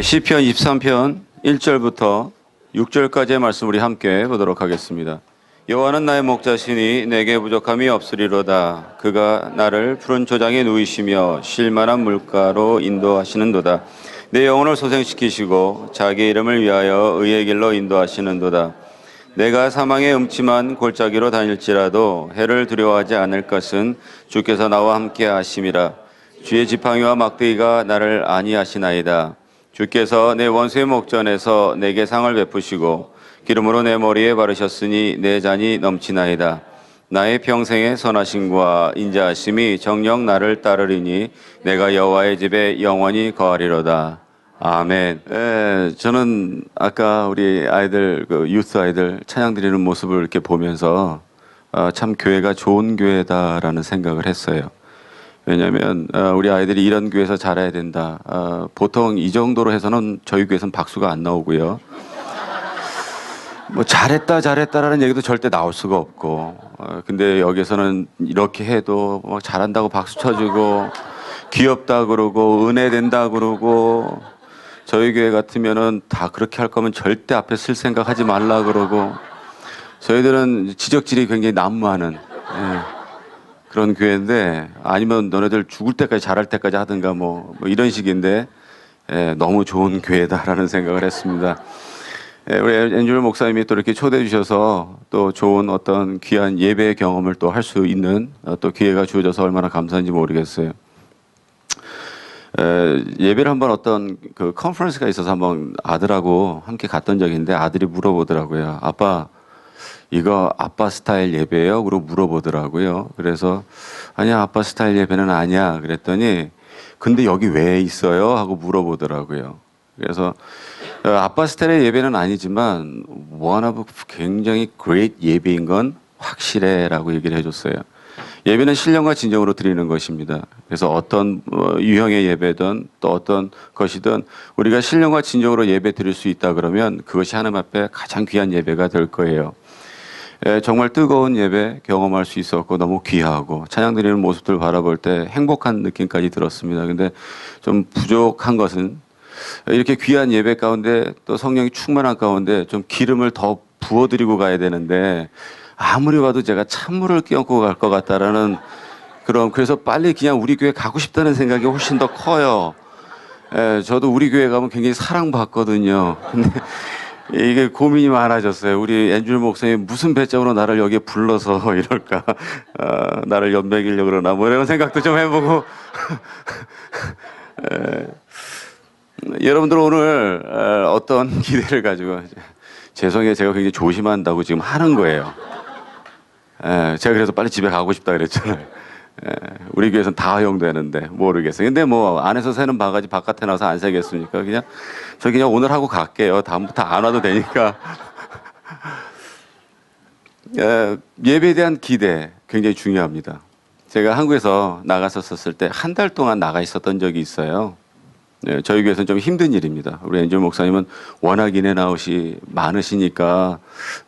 시편 23편 1절부터 6절까지의 말씀 우리 함께 보도록 하겠습니다. 여호와는 나의 목자시니 내게 부족함이 없으리로다. 그가 나를 푸른 초장에 누이시며 쉴만한 물가로 인도하시는도다. 내 영혼을 소생시키시고 자기 이름을 위하여 의의 길로 인도하시는도다. 내가 사망의 음침한 골짜기로 다닐지라도 해를 두려워하지 않을 것은 주께서 나와 함께 하심이라. 주의 지팡이와 막대기가 나를 안위하시나이다. 주께서 내 원수의 목전에서 내게 상을 베푸시고 기름으로 내 머리에 바르셨으니 내 잔이 넘치나이다. 나의 평생의 선하심과 인자하심이 정녕 나를 따르리니 내가 여호와의 집에 영원히 거하리로다. 아멘. 저는 아까 우리 아이들, 유스 아이들 찬양 드리는 모습을 이렇게 보면서 참 교회가 좋은 교회다라는 생각을 했어요. 왜냐하면 우리 아이들이 이런 교회에서 자라야 된다. 보통 이 정도로 해서는 저희 교회에서는 박수가 안 나오고요. 뭐 잘했다라는 얘기도 절대 나올 수가 없고, 근데 여기서는 이렇게 해도 뭐 잘한다고 박수 쳐주고 귀엽다 그러고 은혜 된다 그러고, 저희 교회 같으면은 다 그렇게 할 거면 절대 앞에 쓸 생각하지 말라 그러고, 저희들은 지적질이 굉장히 난무하는 그런 교회인데, 아니면 너네들 죽을 때까지 잘할 때까지 하든가 뭐 이런 식인데, 너무 좋은 교회다라는 생각을 했습니다. 우리 앤줄 목사님이 또 이렇게 초대해 주셔서 또 좋은 어떤 귀한 예배 경험을 또 할 수 있는 또 기회가 주어져서 얼마나 감사한지 모르겠어요. 예배를 한번 어떤 그 컨퍼런스가 있어서 한번 아들하고 함께 갔던 적이 있는데, 아들이 물어보더라고요. 아빠, 이거 아빠 스타일 예배예요? 그러고 물어보더라고요. 그래서 아니야, 아빠 스타일 예배는 아니야. 그랬더니 근데 여기 왜 있어요? 하고 물어보더라고요. 그래서 아빠 스타일의 예배는 아니지만 one of 굉장히 great 예배인 건 확실해 라고 얘기를 해줬어요. 예배는 신령과 진정으로 드리는 것입니다. 그래서 어떤 유형의 예배든 또 어떤 것이든 우리가 신령과 진정으로 예배 드릴 수 있다 그러면 그것이 하나님 앞에 가장 귀한 예배가 될 거예요. 정말 뜨거운 예배 경험할 수 있었고 너무 귀하고, 찬양 드리는 모습들 바라볼 때 행복한 느낌까지 들었습니다. 근데 좀 부족한 것은 이렇게 귀한 예배 가운데 또 성령이 충만한 가운데 좀 기름을 더 부어드리고 가야 되는데, 아무리 봐도 제가 찬물을 끼얹고 갈 것 같다라는 그래서 빨리 그냥 우리 교회 가고 싶다는 생각이 훨씬 더 커요. 저도 우리 교회 가면 굉장히 사랑받거든요. 근데 이게 고민이 많아졌어요. 우리 앤줄 목사님 무슨 배짱으로 나를 여기에 불러서 이럴까, 나를 연맥이려고 그러나 뭐 이런 생각도 좀 해보고 여러분들 오늘 어떤 기대를 가지고, 죄송해요, 제가 굉장히 조심한다고 지금 하는 거예요. 제가 그래서 빨리 집에 가고 싶다 그랬잖아요. 우리 교회에서는 다 허용되는데 모르겠어요. 근데 뭐 안에서 새는 바가지 바깥에 나서 안 새겠습니까? 저 그냥 오늘 하고 갈게요. 다음부터 안 와도 되니까. 예배에 대한 기대 굉장히 중요합니다. 제가 한국에서 나갔었을 때 한 달 동안 나가 있었던 적이 있어요. 저희 교회에서는 좀 힘든 일입니다. 우리 앤줄 목사님은 워낙 인앤아웃이 많으시니까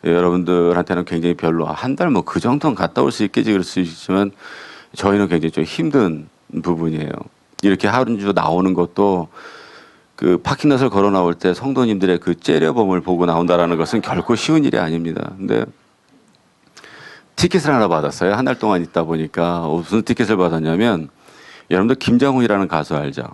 여러분들한테는 굉장히 별로, 한 달 뭐 그 정도는 갔다 올 수 있겠지 그럴 수 있지만, 저희는 굉장히 좀 힘든 부분이에요. 이렇게 하루주 나오는 것도 그 파킹롯을 걸어 나올 때 성도님들의 그 째려봄을 보고 나온다라는 것은 결코 쉬운 일이 아닙니다. 근데 티켓을 하나 받았어요. 한 달 동안 있다 보니까. 무슨 티켓을 받았냐면, 여러분들 김장훈이라는 가수 알죠?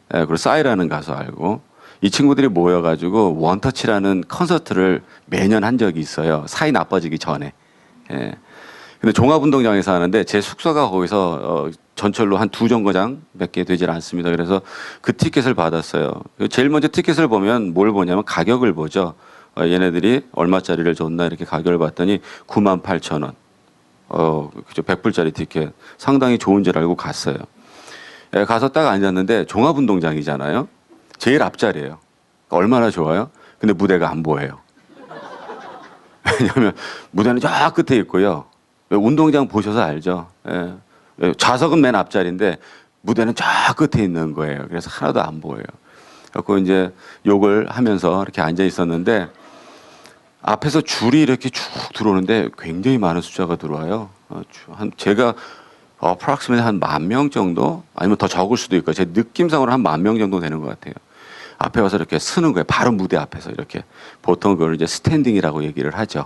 그리고 싸이라는 가수 알고, 이 친구들이 모여가지고 원터치라는 콘서트를 매년 한 적이 있어요. 사이 나빠지기 전에. 근데 종합운동장에서 하는데 제 숙소가 거기서 전철로 한 2정거장밖에 되질 않습니다. 그래서 그 티켓을 받았어요. 제일 먼저 티켓을 보면 뭘 보냐면 가격을 보죠. 얘네들이 얼마짜리를 줬나 이렇게 가격을 봤더니 98,000원. 그죠. 100불짜리 티켓. 상당히 좋은 줄 알고 갔어요. 가서 딱 앉았는데 종합운동장이잖아요. 제일 앞자리예요. 얼마나 좋아요? 근데 무대가 안 보여요. 왜냐하면 무대는 저 끝에 있고요. 운동장 보셔서 알죠. 좌석은 맨 앞자리인데 무대는 저 끝에 있는 거예요. 그래서 하나도 안 보여요. 그래서 이제 욕을 하면서 이렇게 앉아 있었는데, 앞에서 줄이 이렇게 쭉 들어오는데 굉장히 많은 숫자가 들어와요. 제가 approximately 한 10,000명 정도? 아니면 더 적을 수도 있고, 제 느낌상으로 한 10,000명 정도 되는 것 같아요. 앞에 와서 이렇게 서는 거예요. 바로 무대 앞에서 이렇게. 보통 그걸 이제 스탠딩이라고 얘기를 하죠.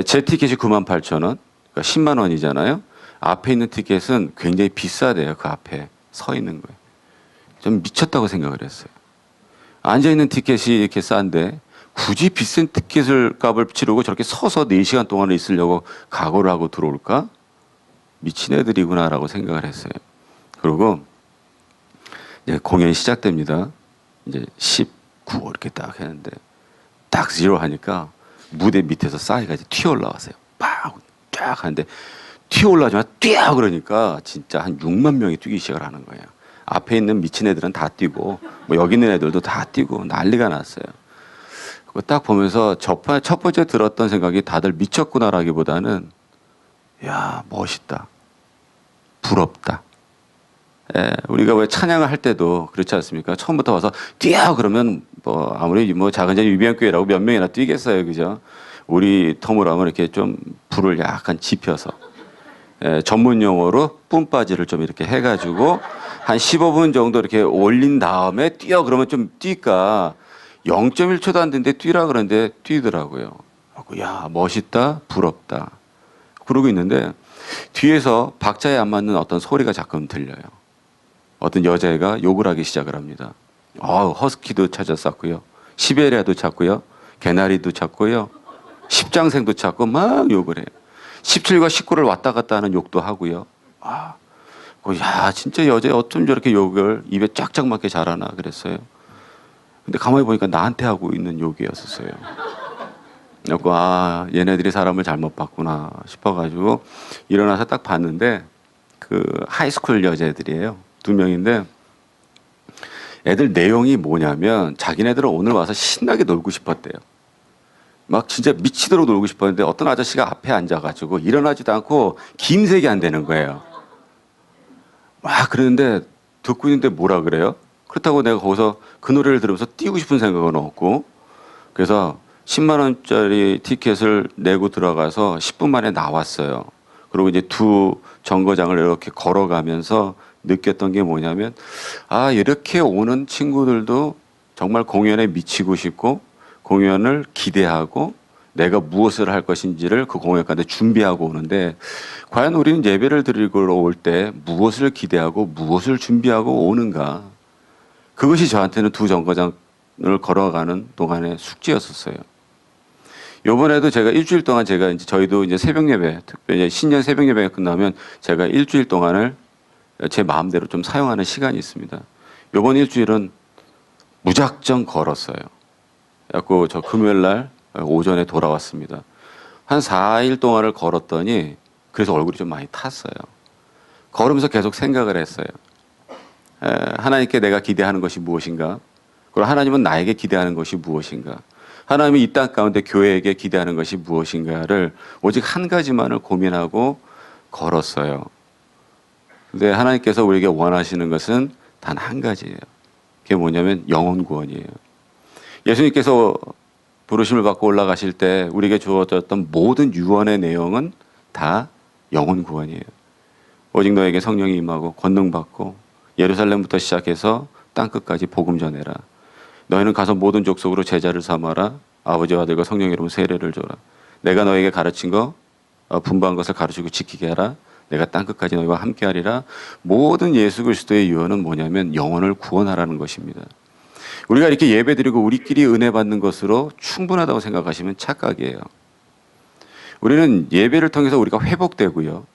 제 티켓이 98,000원, 그러니까 10만 원이잖아요. 앞에 있는 티켓은 굉장히 비싸대요. 그 앞에 서 있는 거예요. 좀 미쳤다고 생각을 했어요. 앉아 있는 티켓이 이렇게 싼데 굳이 비싼 티켓을 값을 치르고 저렇게 서서 4시간 동안 있으려고 각오를 하고 들어올까? 미친 애들이구나라고 생각을 했어요. 그리고 이제 공연이 시작됩니다. 이제 19 이렇게 딱 했는데 딱 0 하니까 무대 밑에서 싸이가 이제 튀어 올라왔어요. 빡! 쫙 하는데 튀어 올라오지만 뛰어 그러니까 진짜 한 6만 명이 뛰기 시작을 하는 거예요. 앞에 있는 미친 애들은 다 뛰고 뭐 여기 있는 애들도 다 뛰고 난리가 났어요. 그거 딱 보면서 첫 번째 들었던 생각이 다들 미쳤구나라기보다는 야 멋있다. 부럽다. 예, 우리가 왜 찬양을 할 때도 그렇지 않습니까? 처음부터 와서 뛰어 그러면 뭐 아무리 뭐 작은 자 유비한교회라고 몇 명이나 뛰겠어요, 그죠? 우리 텀으로 하면 이렇게 좀 불을 약간 지펴서 전문 용어로 뿜바지를 좀 이렇게 해가지고 한 15분 정도 이렇게 올린 다음에 뛰어 그러면 좀 뛸까 0.1초도 안 됐는데 뛰라 그러는데 뛰더라고요. 야 멋있다, 부럽다. 그러고 있는데 뒤에서 박자에 안 맞는 어떤 소리가 자꾸 들려요. 어떤 여자애가 욕을 하기 시작을 합니다. 허스키도 찾았었고요. 시베리아도 찾고요. 개나리도 찾고요. 십장생도 찾고 막 욕을 해요. 17과 19를 왔다 갔다 하는 욕도 하고요. 야, 진짜 여자애 어쩜 저렇게 욕을 입에 쫙쫙 맞게 잘하나 그랬어요. 근데 가만히 보니까 나한테 하고 있는 욕이었었어요. 그래서 얘네들이 사람을 잘못 봤구나 싶어가지고 일어나서 딱 봤는데 그 하이스쿨 여자애들이에요. 2명인데 애들 내용이 뭐냐면 자기네들은 오늘 와서 신나게 놀고 싶었대요. 막 진짜 미치도록 놀고 싶었는데 어떤 아저씨가 앞에 앉아가지고 일어나지도 않고 김색이 안 되는 거예요. 막 그러는데 듣고 있는데 뭐라 그래요? 그렇다고 내가 거기서 그 노래를 들으면서 뛰고 싶은 생각은 없고 그래서 10만 원짜리 티켓을 내고 들어가서 10분 만에 나왔어요. 그리고 이제 2 정거장을 이렇게 걸어가면서 느꼈던 게 뭐냐면 이렇게 오는 친구들도 정말 공연에 미치고 싶고 공연을 기대하고 내가 무엇을 할 것인지를 그 공연가에 준비하고 오는데 과연 우리는 예배를 드리고 올 때 무엇을 기대하고 무엇을 준비하고 오는가? 그것이 저한테는 2 정거장을 걸어가는 동안의 숙제였었어요. 요번에도 제가 일주일 동안 저희도 이제 새벽 예배, 특별히 신년 새벽 예배가 끝나면 제가 일주일 동안을 제 마음대로 좀 사용하는 시간이 있습니다. 요번 일주일은 무작정 걸었어요. 그래갖고 저 금요일 날 오전에 돌아왔습니다. 한 4일 동안을 걸었더니 그래서 얼굴이 좀 많이 탔어요. 걸으면서 계속 생각을 했어요. 하나님께 내가 기대하는 것이 무엇인가? 그리고 하나님은 나에게 기대하는 것이 무엇인가? 하나님이 이 땅 가운데 교회에게 기대하는 것이 무엇인가를 오직 한 가지만을 고민하고 걸었어요. 근데 하나님께서 우리에게 원하시는 것은 단 한 가지예요. 그게 뭐냐면 영혼 구원이에요. 예수님께서 부르심을 받고 올라가실 때 우리에게 주어졌던 모든 유언의 내용은 다 영혼 구원이에요. 오직 너에게 성령이 임하고 권능받고 예루살렘부터 시작해서 땅끝까지 복음 전해라. 너희는 가서 모든 족속으로 제자를 삼아라. 아버지와 아들과 성령 이름으로 세례를 줘라. 내가 너에게 가르친 거 분부한 것을 가르치고 지키게 하라. 내가 땅끝까지 너희와 함께하리라. 모든 예수 그리스도의 유언은 뭐냐면 영혼을 구원하라는 것입니다. 우리가 이렇게 예배드리고 우리끼리 은혜 받는 것으로 충분하다고 생각하시면 착각이에요. 우리는 예배를 통해서 우리가 회복되고요.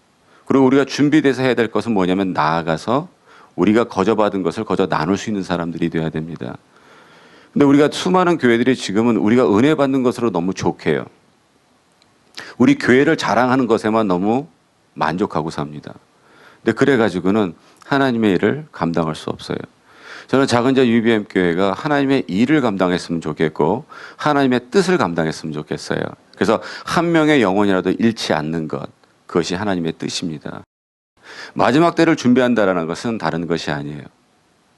그리고 우리가 준비돼서 해야 될 것은 뭐냐면 나아가서 우리가 거저받은 것을 거저 나눌 수 있는 사람들이 되어야 됩니다. 근데 우리가 수많은 교회들이 지금은 우리가 은혜 받는 것으로 너무 족해요. 우리 교회를 자랑하는 것에만 너무 만족하고 삽니다. 근데 그래가지고는 하나님의 일을 감당할 수 없어요. 저는 작은 자 UBM 교회가 하나님의 일을 감당했으면 좋겠고 하나님의 뜻을 감당했으면 좋겠어요. 그래서 한 명의 영혼이라도 잃지 않는 것, 그것이 하나님의 뜻입니다. 마지막 때를 준비한다는 것은 다른 것이 아니에요.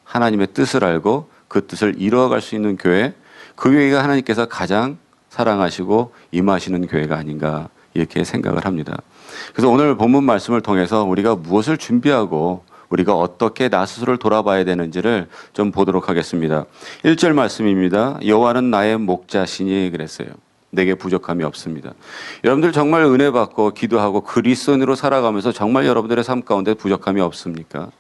하나님의 뜻을 알고 그 뜻을 이루어갈 수 있는 교회, 그 교회가 하나님께서 가장 사랑하시고 임하시는 교회가 아닌가 이렇게 생각을 합니다. 그래서 오늘 본문 말씀을 통해서 우리가 무엇을 준비하고 우리가 어떻게 나 스스로를 돌아봐야 되는지를 좀 보도록 하겠습니다. 1절 말씀입니다. 여호와는 나의 목자시니 그랬어요. 내게 부족함이 없습니다. 여러분들 정말 은혜 받고 기도하고 그리스도인으로 살아가면서 정말 여러분들의 삶 가운데 부족함이 없습니까?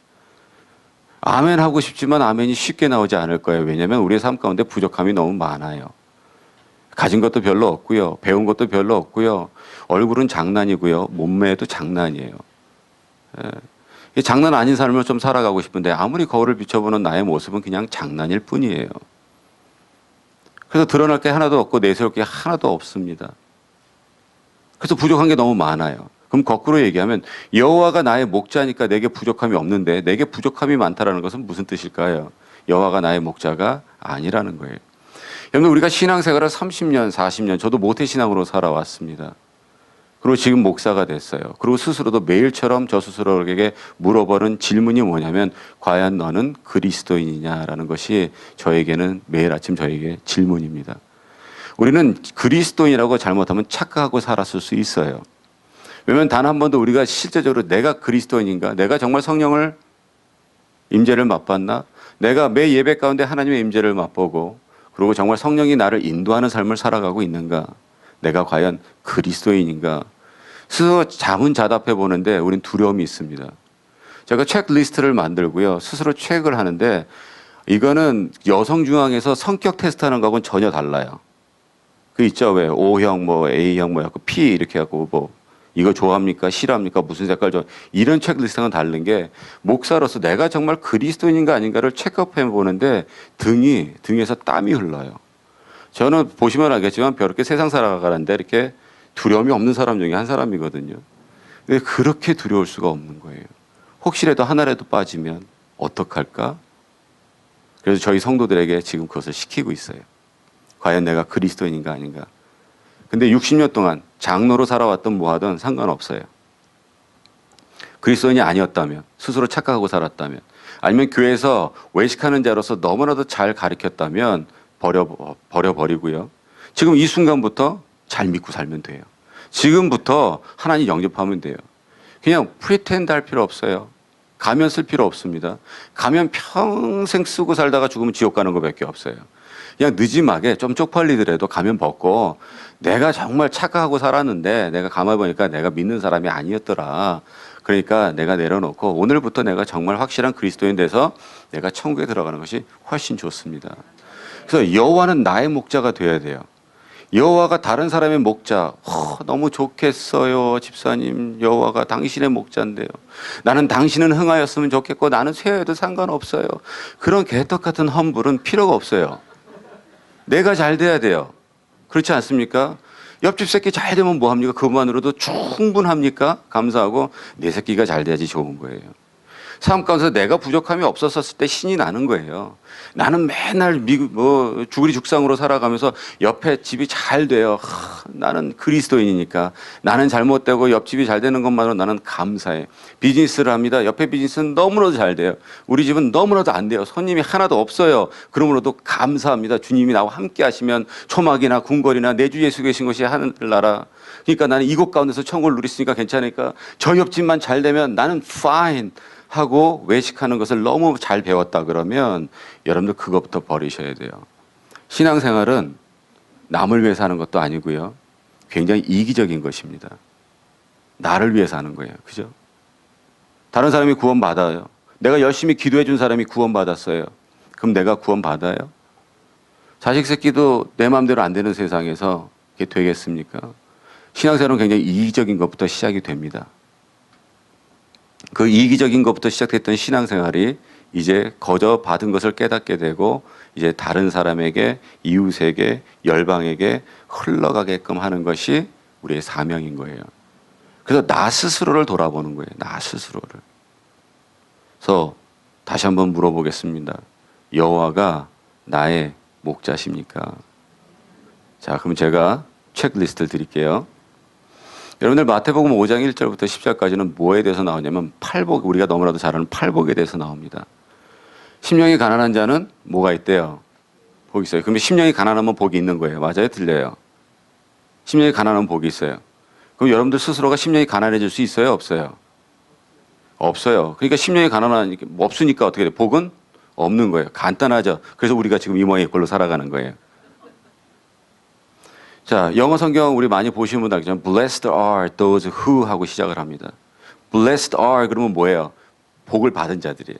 아멘 하고 싶지만 아멘이 쉽게 나오지 않을 거예요. 왜냐하면 우리의 삶 가운데 부족함이 너무 많아요. 가진 것도 별로 없고요. 배운 것도 별로 없고요. 얼굴은 장난이고요. 몸매도 장난이에요. 장난 아닌 삶을 좀 살아가고 싶은데 아무리 거울을 비춰보는 나의 모습은 그냥 장난일 뿐이에요. 그래서 드러날 게 하나도 없고 내세울 게 하나도 없습니다. 그래서 부족한 게 너무 많아요. 그럼 거꾸로 얘기하면 여호와가 나의 목자니까 내게 부족함이 없는데 내게 부족함이 많다라는 것은 무슨 뜻일까요? 여호와가 나의 목자가 아니라는 거예요. 여러분 우리가 신앙생활을 30년, 40년 저도 모태신앙으로 살아왔습니다. 그리고 지금 목사가 됐어요. 그리고 스스로도 매일처럼 저 스스로에게 물어보는 질문이 뭐냐면 과연 너는 그리스도인이냐라는 것이 저에게는 매일 아침 저에게 질문입니다. 우리는 그리스도인이라고 잘못하면 착각하고 살았을 수 있어요. 왜냐하면 단 한 번도 우리가 실제적으로 내가 그리스도인인가? 내가 정말 성령을 임재를 맛봤나? 내가 매 예배 가운데 하나님의 임재를 맛보고 그리고 정말 성령이 나를 인도하는 삶을 살아가고 있는가? 내가 과연 그리스도인인가? 스스로 자문자답해 보는데 우린 두려움이 있습니다. 제가 체크리스트를 만들고요. 스스로 체크를 하는데 이거는 여성중앙에서 성격 테스트하는 거하고는 전혀 달라요. 그 있죠. 왜 O형, 뭐 A형, 뭐 P 이렇게 하고 뭐 이거 좋아합니까? 싫어합니까? 무슨 색깔 좋아? 이런 체크리스트는 다른 게 목사로서 내가 정말 그리스도인인가 아닌가를 체크해 보는데 등에서 땀이 흘러요. 저는 보시면 알겠지만 그렇게 세상 살아가는데 이렇게 두려움이 없는 사람 중에 한 사람이거든요. 근데 그렇게 두려울 수가 없는 거예요. 혹시라도 하나라도 빠지면 어떡할까? 그래서 저희 성도들에게 지금 그것을 시키고 있어요. 과연 내가 그리스도인인가 아닌가? 근데 60년 동안 장로로 살아왔던 뭐하든 상관없어요. 그리스도인이 아니었다면, 스스로 착각하고 살았다면, 아니면 교회에서 외식하는 자로서 너무나도 잘 가르쳤다면 버려버리고요. 지금 이 순간부터 잘 믿고 살면 돼요. 지금부터 하나님 영접하면 돼요. 그냥 프리텐드 할 필요 없어요. 가면 쓸 필요 없습니다. 가면 평생 쓰고 살다가 죽으면 지옥 가는 것밖에 없어요. 그냥 느지막에 좀 쪽팔리더라도 가면 벗고 내가 정말 착각하고 살았는데 내가 가만히 보니까 내가 믿는 사람이 아니었더라. 그러니까 내가 내려놓고 오늘부터 내가 정말 확실한 그리스도인 돼서 내가 천국에 들어가는 것이 훨씬 좋습니다. 그래서 여호와는 나의 목자가 되어야 돼요. 여호와가 다른 사람의 목자, 너무 좋겠어요 집사님. 여호와가 당신의 목자인데요. 나는 당신은 흥하였으면 좋겠고 나는 쇠하여도 상관없어요. 그런 개떡 같은 험불은 필요가 없어요. 내가 잘 돼야 돼요. 그렇지 않습니까? 옆집 새끼 잘 되면 뭐합니까? 그것만으로도 충분합니까? 감사하고 내 새끼가 잘 돼야지 좋은 거예요. 삶 가운데서 내가 부족함이 없었을 때 신이 나는 거예요. 나는 맨날 주구리 죽상으로 살아가면서 옆에 집이 잘 돼요. 나는 그리스도인이니까. 나는 잘못되고 옆집이 잘 되는 것만으로 나는 감사해. 비즈니스를 합니다. 옆에 비즈니스는 너무나도 잘 돼요. 우리 집은 너무나도 안 돼요. 손님이 하나도 없어요. 그러므로도 감사합니다. 주님이 나와 함께 하시면 초막이나 궁궐이나 내 주 예수 계신 것이 하늘나라. 그러니까 나는 이곳 가운데서 천국을 누리으니까 괜찮으니까 저 옆집만 잘 되면 나는 fine. 하고 외식하는 것을 너무 잘 배웠다 그러면 여러분들 그것부터 버리셔야 돼요. 신앙생활은 남을 위해서 하는 것도 아니고요. 굉장히 이기적인 것입니다. 나를 위해서 하는 거예요. 그죠? 다른 사람이 구원받아요. 내가 열심히 기도해 준 사람이 구원받았어요. 그럼 내가 구원받아요? 자식 새끼도 내 마음대로 안 되는 세상에서 그게 되겠습니까? 신앙생활은 굉장히 이기적인 것부터 시작이 됩니다. 그 이기적인 것부터 시작됐던 신앙생활이 이제 거저 받은 것을 깨닫게 되고 이제 다른 사람에게, 이웃에게, 열방에게 흘러가게끔 하는 것이 우리의 사명인 거예요. 그래서 나 스스로를 돌아보는 거예요. 나 스스로를. 그래서 다시 한번 물어보겠습니다. 여호와가 나의 목자십니까? 자, 그럼 제가 체크리스트를 드릴게요. 여러분들 마태복음 5장 1절부터 10절까지는 뭐에 대해서 나오냐면 팔복, 우리가 너무나도 잘 아는 팔복에 대해서 나옵니다. 심령이 가난한 자는 뭐가 있대요? 복이 있어요. 그럼 심령이 가난하면 복이 있는 거예요. 맞아요? 틀려요? 심령이 가난하면 복이 있어요. 그럼 여러분들 스스로가 심령이 가난해질 수 있어요? 없어요? 없어요. 그러니까 심령이 가난하니까 없으니까 어떻게 돼? 복은 없는 거예요. 간단하죠. 그래서 우리가 지금 이 모양의 꼴로 살아가는 거예요. 자, 영어 성경 우리 많이 보시는 분들 알겠지만 Blessed are those who 하고 시작을 합니다. Blessed are 그러면 뭐예요? 복을 받은 자들이에요.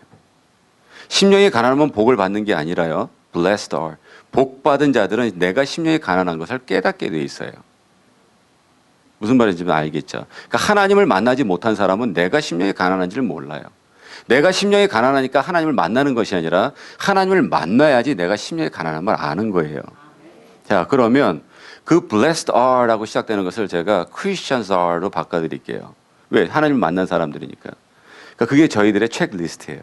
심령이 가난하면 복을 받는 게 아니라요. Blessed are. 복 받은 자들은 내가 심령이 가난한 것을 깨닫게 돼 있어요. 무슨 말인지 알겠죠? 그러니까 하나님을 만나지 못한 사람은 내가 심령이 가난한지를 몰라요. 내가 심령이 가난하니까 하나님을 만나는 것이 아니라 하나님을 만나야지 내가 심령이 가난한 걸 아는 거예요. 자, 그러면 그 blessed are라고 시작되는 것을 제가 Christians are로 바꿔드릴게요. 왜? 하나님을 만난 사람들이니까. 그러니까 그게 저희들의 체크리스트예요.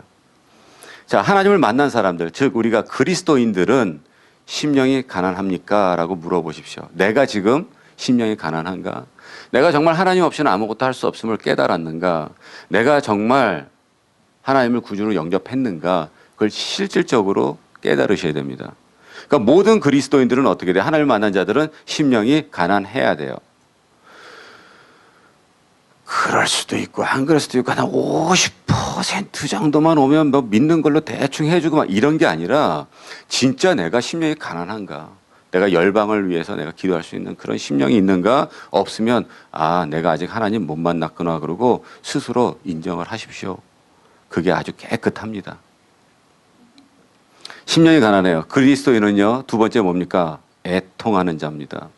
자, 하나님을 만난 사람들, 즉 우리가 그리스도인들은 심령이 가난합니까? 라고 물어보십시오. 내가 지금 심령이 가난한가? 내가 정말 하나님 없이는 아무것도 할 수 없음을 깨달았는가? 내가 정말 하나님을 구주로 영접했는가? 그걸 실질적으로 깨달으셔야 됩니다. 그러니까 모든 그리스도인들은 어떻게 돼요? 하나님을 만난 자들은 심령이 가난해야 돼요. 그럴 수도 있고 안 그럴 수도 있고 한 50% 정도만 오면 뭐 믿는 걸로 대충 해주고 막 이런 게 아니라 진짜 내가 심령이 가난한가? 내가 열방을 위해서 내가 기도할 수 있는 그런 심령이 있는가? 없으면 아 내가 아직 하나님 못 만났구나 그러고 스스로 인정을 하십시오. 그게 아주 깨끗합니다. 심령이 가난해요. 그리스도인은요 두 번째 뭡니까? 애통하는 자입니다.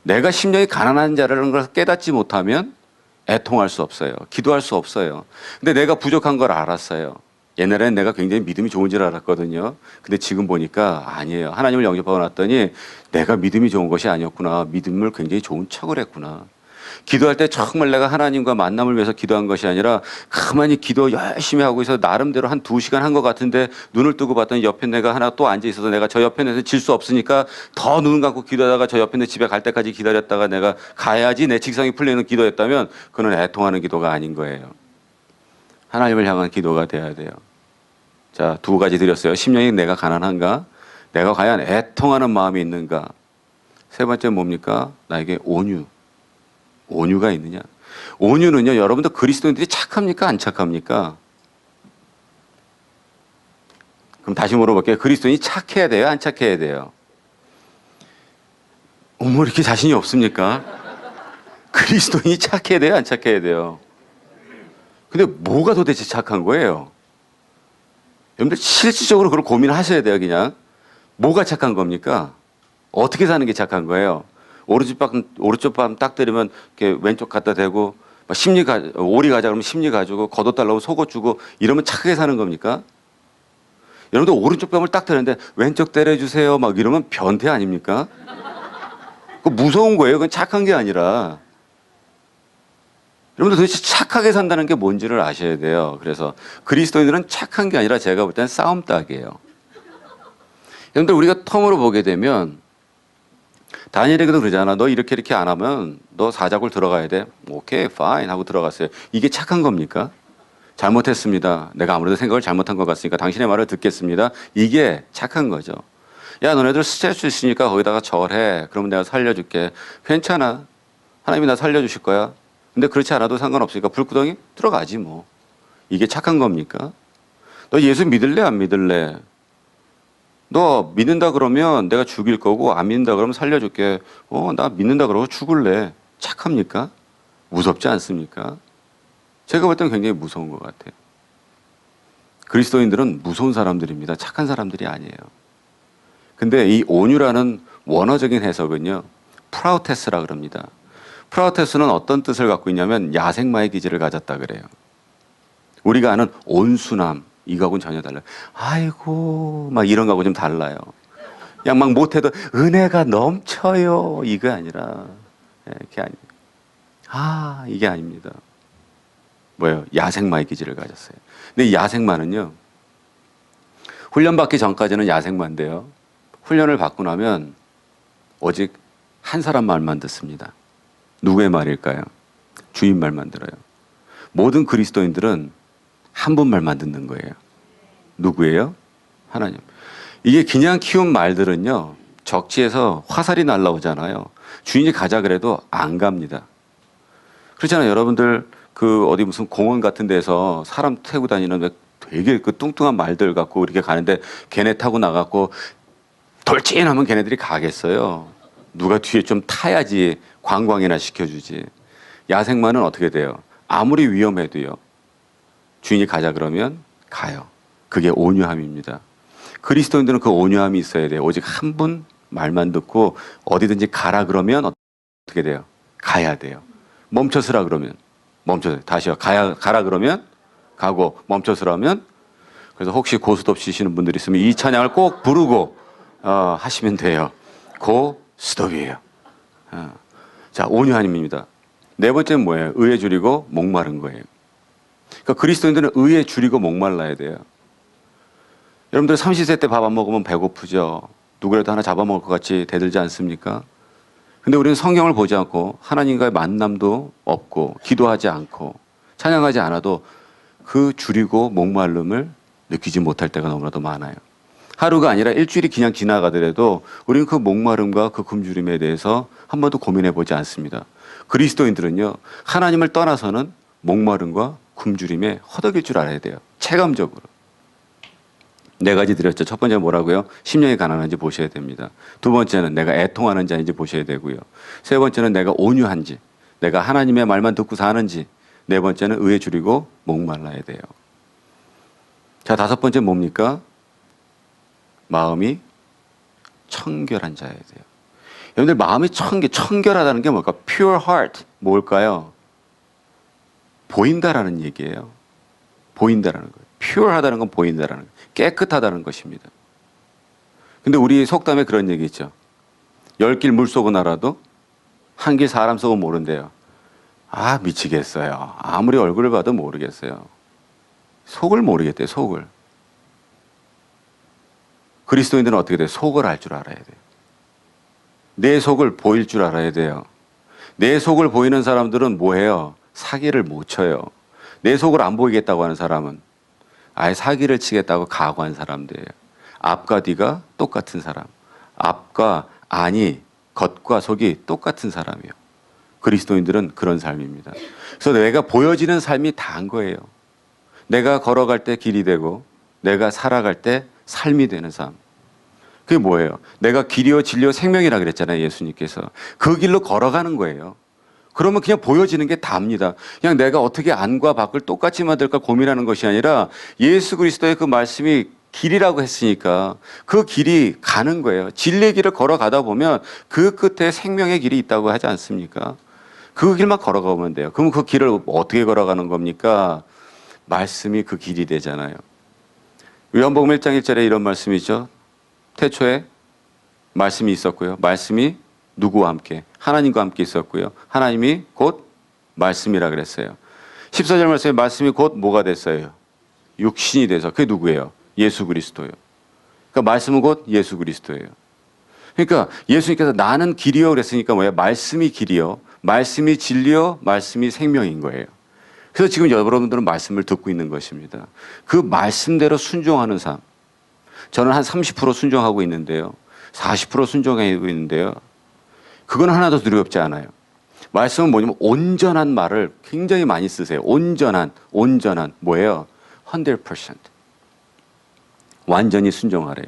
내가 심령이 가난한 자라는 걸 깨닫지 못하면 애통할 수 없어요. 기도할 수 없어요. 근데 내가 부족한 걸 알았어요. 옛날에는 내가 굉장히 믿음이 좋은 줄 알았거든요. 근데 지금 보니까 아니에요. 하나님을 영접하고 났더니 내가 믿음이 좋은 것이 아니었구나. 믿음을 굉장히 좋은 척을 했구나. 기도할 때 정말 내가 하나님과 만남을 위해서 기도한 것이 아니라 가만히 기도 열심히 하고 있어서 나름대로 한 2시간 한 것 같은데 눈을 뜨고 봤더니 옆에 내가 하나 또 앉아 있어서 내가 저 옆에 내서 질 수 없으니까 더 눈 감고 기도하다가 저 옆에 내 집에 갈 때까지 기다렸다가 내가 가야지 내 직성이 풀리는 기도였다면 그는 애통하는 기도가 아닌 거예요. 하나님을 향한 기도가 돼야 돼요. 자, 2가지 드렸어요. 심령이 내가 가난한가? 내가 과연 애통하는 마음이 있는가? 3번째 뭡니까? 나에게 온유가 있느냐? 온유는요, 여러분들 그리스도인들이 착합니까? 안 착합니까? 그럼 다시 물어볼게요. 그리스도인이 착해야 돼요? 안 착해야 돼요? 어머, 이렇게 자신이 없습니까? 그리스도인이 착해야 돼요? 안 착해야 돼요? 근데 뭐가 도대체 착한 거예요? 여러분들 실질적으로 그걸 고민하셔야 돼요, 그냥. 뭐가 착한 겁니까? 어떻게 사는 게 착한 거예요? 오른쪽 뺨 딱 때리면 이렇게 왼쪽 갖다 대고 오리 가자 그러면 심리 가지고 걷어달라고 속옷 주고 이러면 착하게 사는 겁니까? 여러분들 오른쪽 뺨을 딱 때리는데 왼쪽 때려주세요 막 이러면 변태 아닙니까? 그거 무서운 거예요. 그건 착한 게 아니라. 여러분들 도대체 착하게 산다는 게 뭔지를 아셔야 돼요. 그래서 그리스도인들은 착한 게 아니라 제가 볼 때는 싸움닭이에요. 여러분들 우리가 텀으로 보게 되면 다니엘에게도 그러잖아. 너 이렇게 안 하면 너 사자굴 들어가야 돼. 오케이, 파인 하고 들어갔어요. 이게 착한 겁니까? 잘못했습니다. 내가 아무래도 생각을 잘못한 것 같으니까 당신의 말을 듣겠습니다. 이게 착한 거죠. 야, 너네들 스트레스 있으니까 거기다가 절해. 그러면 내가 살려줄게. 괜찮아. 하나님이 나 살려주실 거야. 근데 그렇지 않아도 상관없으니까 불구덩이 들어가지 뭐. 이게 착한 겁니까? 너 예수 믿을래? 안 믿을래? 너 믿는다 그러면 내가 죽일 거고 안 믿는다 그러면 살려줄게. 나 믿는다 그러고 죽을래. 착합니까? 무섭지 않습니까? 제가 볼 때는 굉장히 무서운 것 같아요. 그리스도인들은 무서운 사람들입니다. 착한 사람들이 아니에요. 근데 이 온유라는 원어적인 해석은요. 프라우테스라 그럽니다. 프라우테스는 어떤 뜻을 갖고 있냐면 야생마의 기질을 가졌다 그래요. 우리가 아는 온순함 이거하고는 전혀 달라요. 아이고 막 이런 거하고 좀 달라요. 그냥 막 못해도 은혜가 넘쳐요 이거 아니라 이게 아니에요. 이게 아닙니다. 뭐예요? 야생마의 기질을 가졌어요. 근데 이 야생마는요. 훈련받기 전까지는 야생마인데요. 훈련을 받고 나면 오직 한 사람 말만 듣습니다. 누구의 말일까요? 주인 말만 들어요. 모든 그리스도인들은 한 분 말만 듣는 거예요. 누구예요? 하나님. 이게 그냥 키운 말들은요. 적지에서 화살이 날라오잖아요. 주인이 가자 그래도 안 갑니다. 그렇잖아요. 여러분들 그 어디 무슨 공원 같은 데서 사람 태우고 다니는 왜 되게 그 뚱뚱한 말들 갖고 이렇게 가는데 걔네 타고 나가고 돌진하면 걔네들이 가겠어요. 누가 뒤에 좀 타야지 관광이나 시켜주지. 야생마는 어떻게 돼요? 아무리 위험해도요. 주인이 가자 그러면 가요. 그게 온유함입니다. 그리스도인들은 그 온유함이 있어야 돼요. 오직 한 분 말만 듣고 어디든지 가라 그러면 어떻게 돼요? 가야 돼요. 멈춰서라 그러면 멈춰서 다시요. 가라 그러면 가고 멈춰서라면 그래서 혹시 고스톱 치시는 분들이 있으면 이 찬양을 꼭 부르고 하시면 돼요. 고 스톱이에요. 자, 온유함입니다. 네 번째는 뭐예요? 의에 줄이고 목마른 거예요. 그러니까 그리스도인들은 의에 줄이고 목말라야 돼요. 여러분들 30세 때 밥 안 먹으면 배고프죠. 누구라도 하나 잡아먹을 것 같이 대들지 않습니까? 근데 우리는 성경을 보지 않고 하나님과의 만남도 없고 기도하지 않고 찬양하지 않아도 그 줄이고 목마름을 느끼지 못할 때가 너무나도 많아요. 하루가 아니라 일주일이 그냥 지나가더라도 우리는 그 목마름과 그 굶주림에 대해서 한 번도 고민해 보지 않습니다. 그리스도인들은요, 하나님을 떠나서는 목마름과 굶주림에 허덕일 줄 알아야 돼요. 체감적으로. 네 가지 드렸죠. 첫 번째는 뭐라고요? 심령이 가난한지 보셔야 됩니다. 두 번째는 내가 애통하는 자인지 보셔야 되고요. 세 번째는 내가 온유한지, 내가 하나님의 말만 듣고 사는지, 네 번째는 의에 줄이고 목말라야 돼요. 자, 다섯 번째 뭡니까? 마음이 청결한 자여야 돼요. 여러분들 마음이 청결하다는 게 뭘까? Pure heart 뭘까요? 보인다라는 얘기예요. 보인다라는 거예요. Pure하다는 건 보인다라는 거예요. 깨끗하다는 것입니다. 근데 우리 속담에 그런 얘기 있죠. 10길 물속은 알아도 한 길 사람 속은 모른대요. 아, 미치겠어요. 아무리 얼굴을 봐도 모르겠어요. 속을 모르겠대요. 속을. 그리스도인들은 어떻게 돼요? 속을 알 줄 알아야 돼요. 내 속을 보일 줄 알아야 돼요. 내 속을 보이는 사람들은 뭐해요? 사기를 못 쳐요. 내 속을 안 보이겠다고 하는 사람은 아예 사기를 치겠다고 각오한 사람들이에요. 앞과 뒤가 똑같은 사람. 앞과 안이, 겉과 속이 똑같은 사람이에요. 그리스도인들은 그런 삶입니다. 그래서 내가 보여지는 삶이 다한 거예요. 내가 걸어갈 때 길이 되고 내가 살아갈 때 삶이 되는 삶. 그게 뭐예요? 내가 길이요 진리요 생명이라 그랬잖아요. 예수님께서. 그 길로 걸어가는 거예요. 그러면 그냥 보여지는 게 답니다. 그냥 내가 어떻게 안과 밖을 똑같이 만들까 고민하는 것이 아니라 예수 그리스도의 그 말씀이 길이라고 했으니까 그 길이 가는 거예요. 진리의 길을 걸어가다 보면 그 끝에 생명의 길이 있다고 하지 않습니까? 그 길만 걸어가면 돼요. 그럼 그 길을 어떻게 걸어가는 겁니까? 말씀이 그 길이 되잖아요. 요한복음 1장 1절에 이런 말씀이죠. 태초에 말씀이 있었고요. 말씀이 누구와 함께? 하나님과 함께 있었고요. 하나님이 곧 말씀이라 그랬어요. 14절 말씀에 말씀이 곧 뭐가 됐어요? 육신이 돼서. 그게 누구예요? 예수 그리스도예요. 그러니까 말씀은 곧 예수 그리스도예요. 그러니까 예수님께서 나는 길이요 그랬으니까 뭐예요? 말씀이 길이요. 말씀이 진리요. 말씀이 생명인 거예요. 그래서 지금 여러분들은 말씀을 듣고 있는 것입니다. 그 말씀대로 순종하는 삶. 저는 한 30% 순종하고 있는데요. 40% 순종하고 있는데요. 그건 하나도 두렵지 않아요. 말씀은 뭐냐면 온전한 말을 굉장히 많이 쓰세요. 온전한 뭐예요? 100%. 완전히 순종하래요.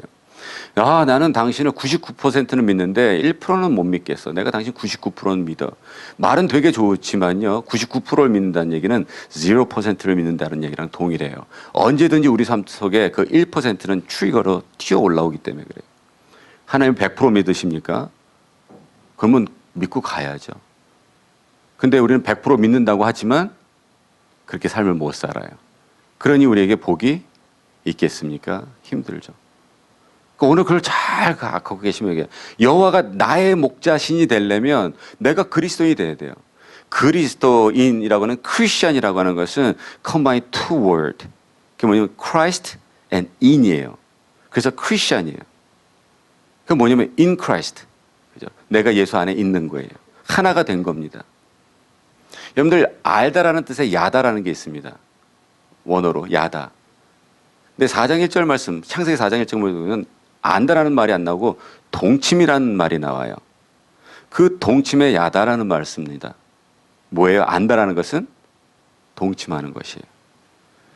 아, 나는 당신을 99%는 믿는데 1%는 못 믿겠어. 내가 당신 99%는 믿어. 말은 되게 좋지만요. 99%를 믿는다는 얘기는 0%를 믿는다는 얘기랑 동일해요. 언제든지 우리 삶 속에 그 1%는 트리거로 튀어 올라오기 때문에 그래요. 하나님 100% 믿으십니까? 그러면 믿고 가야죠. 근데 우리는 100% 믿는다고 하지만 그렇게 삶을 못 살아요. 그러니 우리에게 복이 있겠습니까? 힘들죠. 그러니까 오늘 그걸 잘 갖고 계시면 이게 여호와가 나의 목자신이 되려면 내가 그리스도인이 돼야 돼요. 그리스도인이라고 하는 크리스천이라고 하는 것은 combine two word. 그게 뭐냐면 Christ and in이에요. 그래서 크리스천이에요. 그게 뭐냐면 in Christ. 그죠? 내가 예수 안에 있는 거예요. 하나가 된 겁니다. 여러분들 알다라는 뜻의 야다라는 게 있습니다. 원어로 야다. 근데 4장 1절 말씀, 창세기 4장 1절 보면 안다라는 말이 안 나오고 동침이라는 말이 나와요. 그 동침의 야다라는 말을 씁니다. 뭐예요? 안다라는 것은 동침하는 것이에요.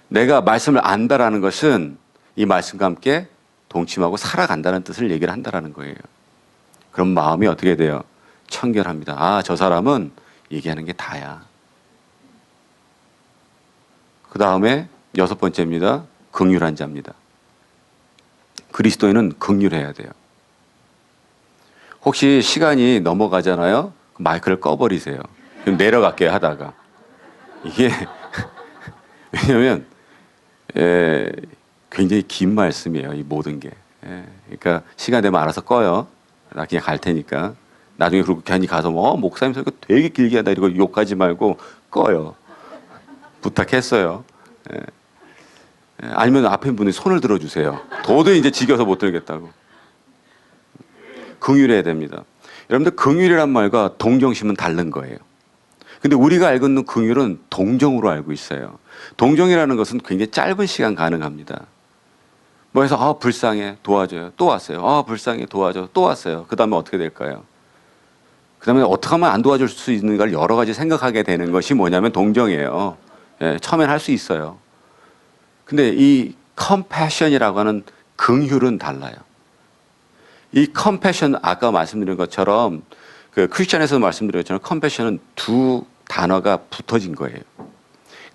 내가 말씀을 안다라는 것은 이 말씀과 함께 동침하고 살아간다는 뜻을 얘기를 한다라는 거예요. 그럼 마음이 어떻게 돼요? 청결합니다. 아, 저 사람은 얘기하는 게 다야. 그 다음에 6번째입니다. 긍휼한 자입니다. 그리스도인은 긍휼해야 돼요. 혹시 시간이 넘어가잖아요? 마이크를 꺼버리세요. 그럼 내려갈게요, 하다가. 이게 왜냐면 굉장히 긴 말씀이에요, 이 모든 게. 그러니까 시간 되면 알아서 꺼요. 나 그냥 갈 테니까. 나중에 그러고 괜히 가서 목사님 설교 되게 길게 한다 이러고 욕하지 말고 꺼요. 부탁했어요. 아니면 앞에 분이 손을 들어주세요. 도저히 이제 지겨서 못 들겠다고. 긍휼해야 됩니다. 여러분들 긍휼이란 말과 동정심은 다른 거예요. 근데 우리가 알고 있는 긍휼은 동정으로 알고 있어요. 동정이라는 것은 굉장히 짧은 시간 가능합니다. 뭐 해서 불쌍해 도와줘요. 또 왔어요. 불쌍해 도와줘. 또 왔어요. 그 다음에 어떻게 될까요? 그 다음에 어떻게 하면 안 도와줄 수 있는가를 여러 가지 생각하게 되는 것이 뭐냐면 동정이에요. 처음엔 할 수 있어요. 근데 이 compassion이라고 하는 긍휼은 달라요. 이 compassion 아까 말씀드린 것처럼 그 크리스천에서 말씀드린 것처럼 compassion은 두 단어가 붙어진 거예요.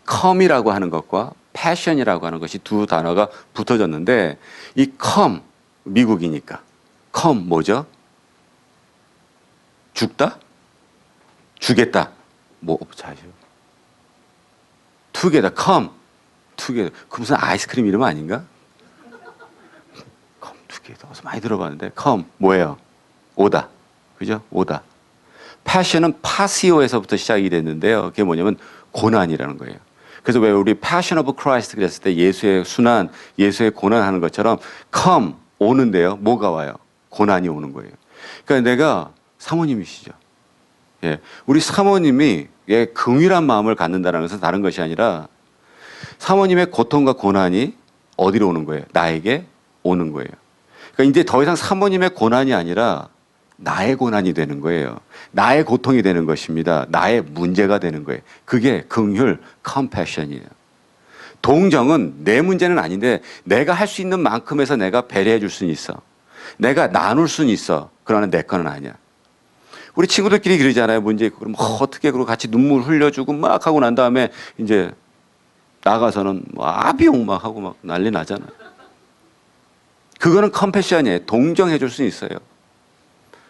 come이라고 하는 것과 passion이라고 하는 것이 두 단어가 붙어졌는데 이 come 미국이니까 come 뭐죠? 죽다? 주겠다. together come together. 그 무슨 아이스크림 이름 아닌가? come together. 어디서 많이 들어봤는데 come 뭐예요? 오다. 그죠? 오다. passion은 파시오에서부터 시작이 됐는데요. 그게 뭐냐면 고난이라는 거예요. 그래서 왜 우리 Passion of Christ 그랬을 때 예수의 순환, 예수의 고난 하는 것처럼 come 오는데요. 뭐가 와요? 고난이 오는 거예요. 그러니까 내가 사모님이시죠. 우리 사모님이 긍휼한 마음을 갖는다는 것은 다른 것이 아니라 사모님의 고통과 고난이 어디로 오는 거예요? 나에게 오는 거예요. 그러니까 이제 더 이상 사모님의 고난이 아니라 나의 고난이 되는 거예요. 나의 고통이 되는 것입니다. 나의 문제가 되는 거예요. 그게 긍휼, compassion이에요. 동정은 내 문제는 아닌데 내가 할 수 있는 만큼에서 내가 배려해 줄 수는 있어. 내가 나눌 수는 있어. 그러나 내 거는 아니야. 우리 친구들끼리 그러잖아요. 문제 있고 그럼 어떻게 그러고 같이 눈물 흘려주고 막 하고 난 다음에 이제 나가서는 아비용 막 하고 막 난리 나잖아요. 그거는 컴패션이에요. 동정해 줄 수는 있어요.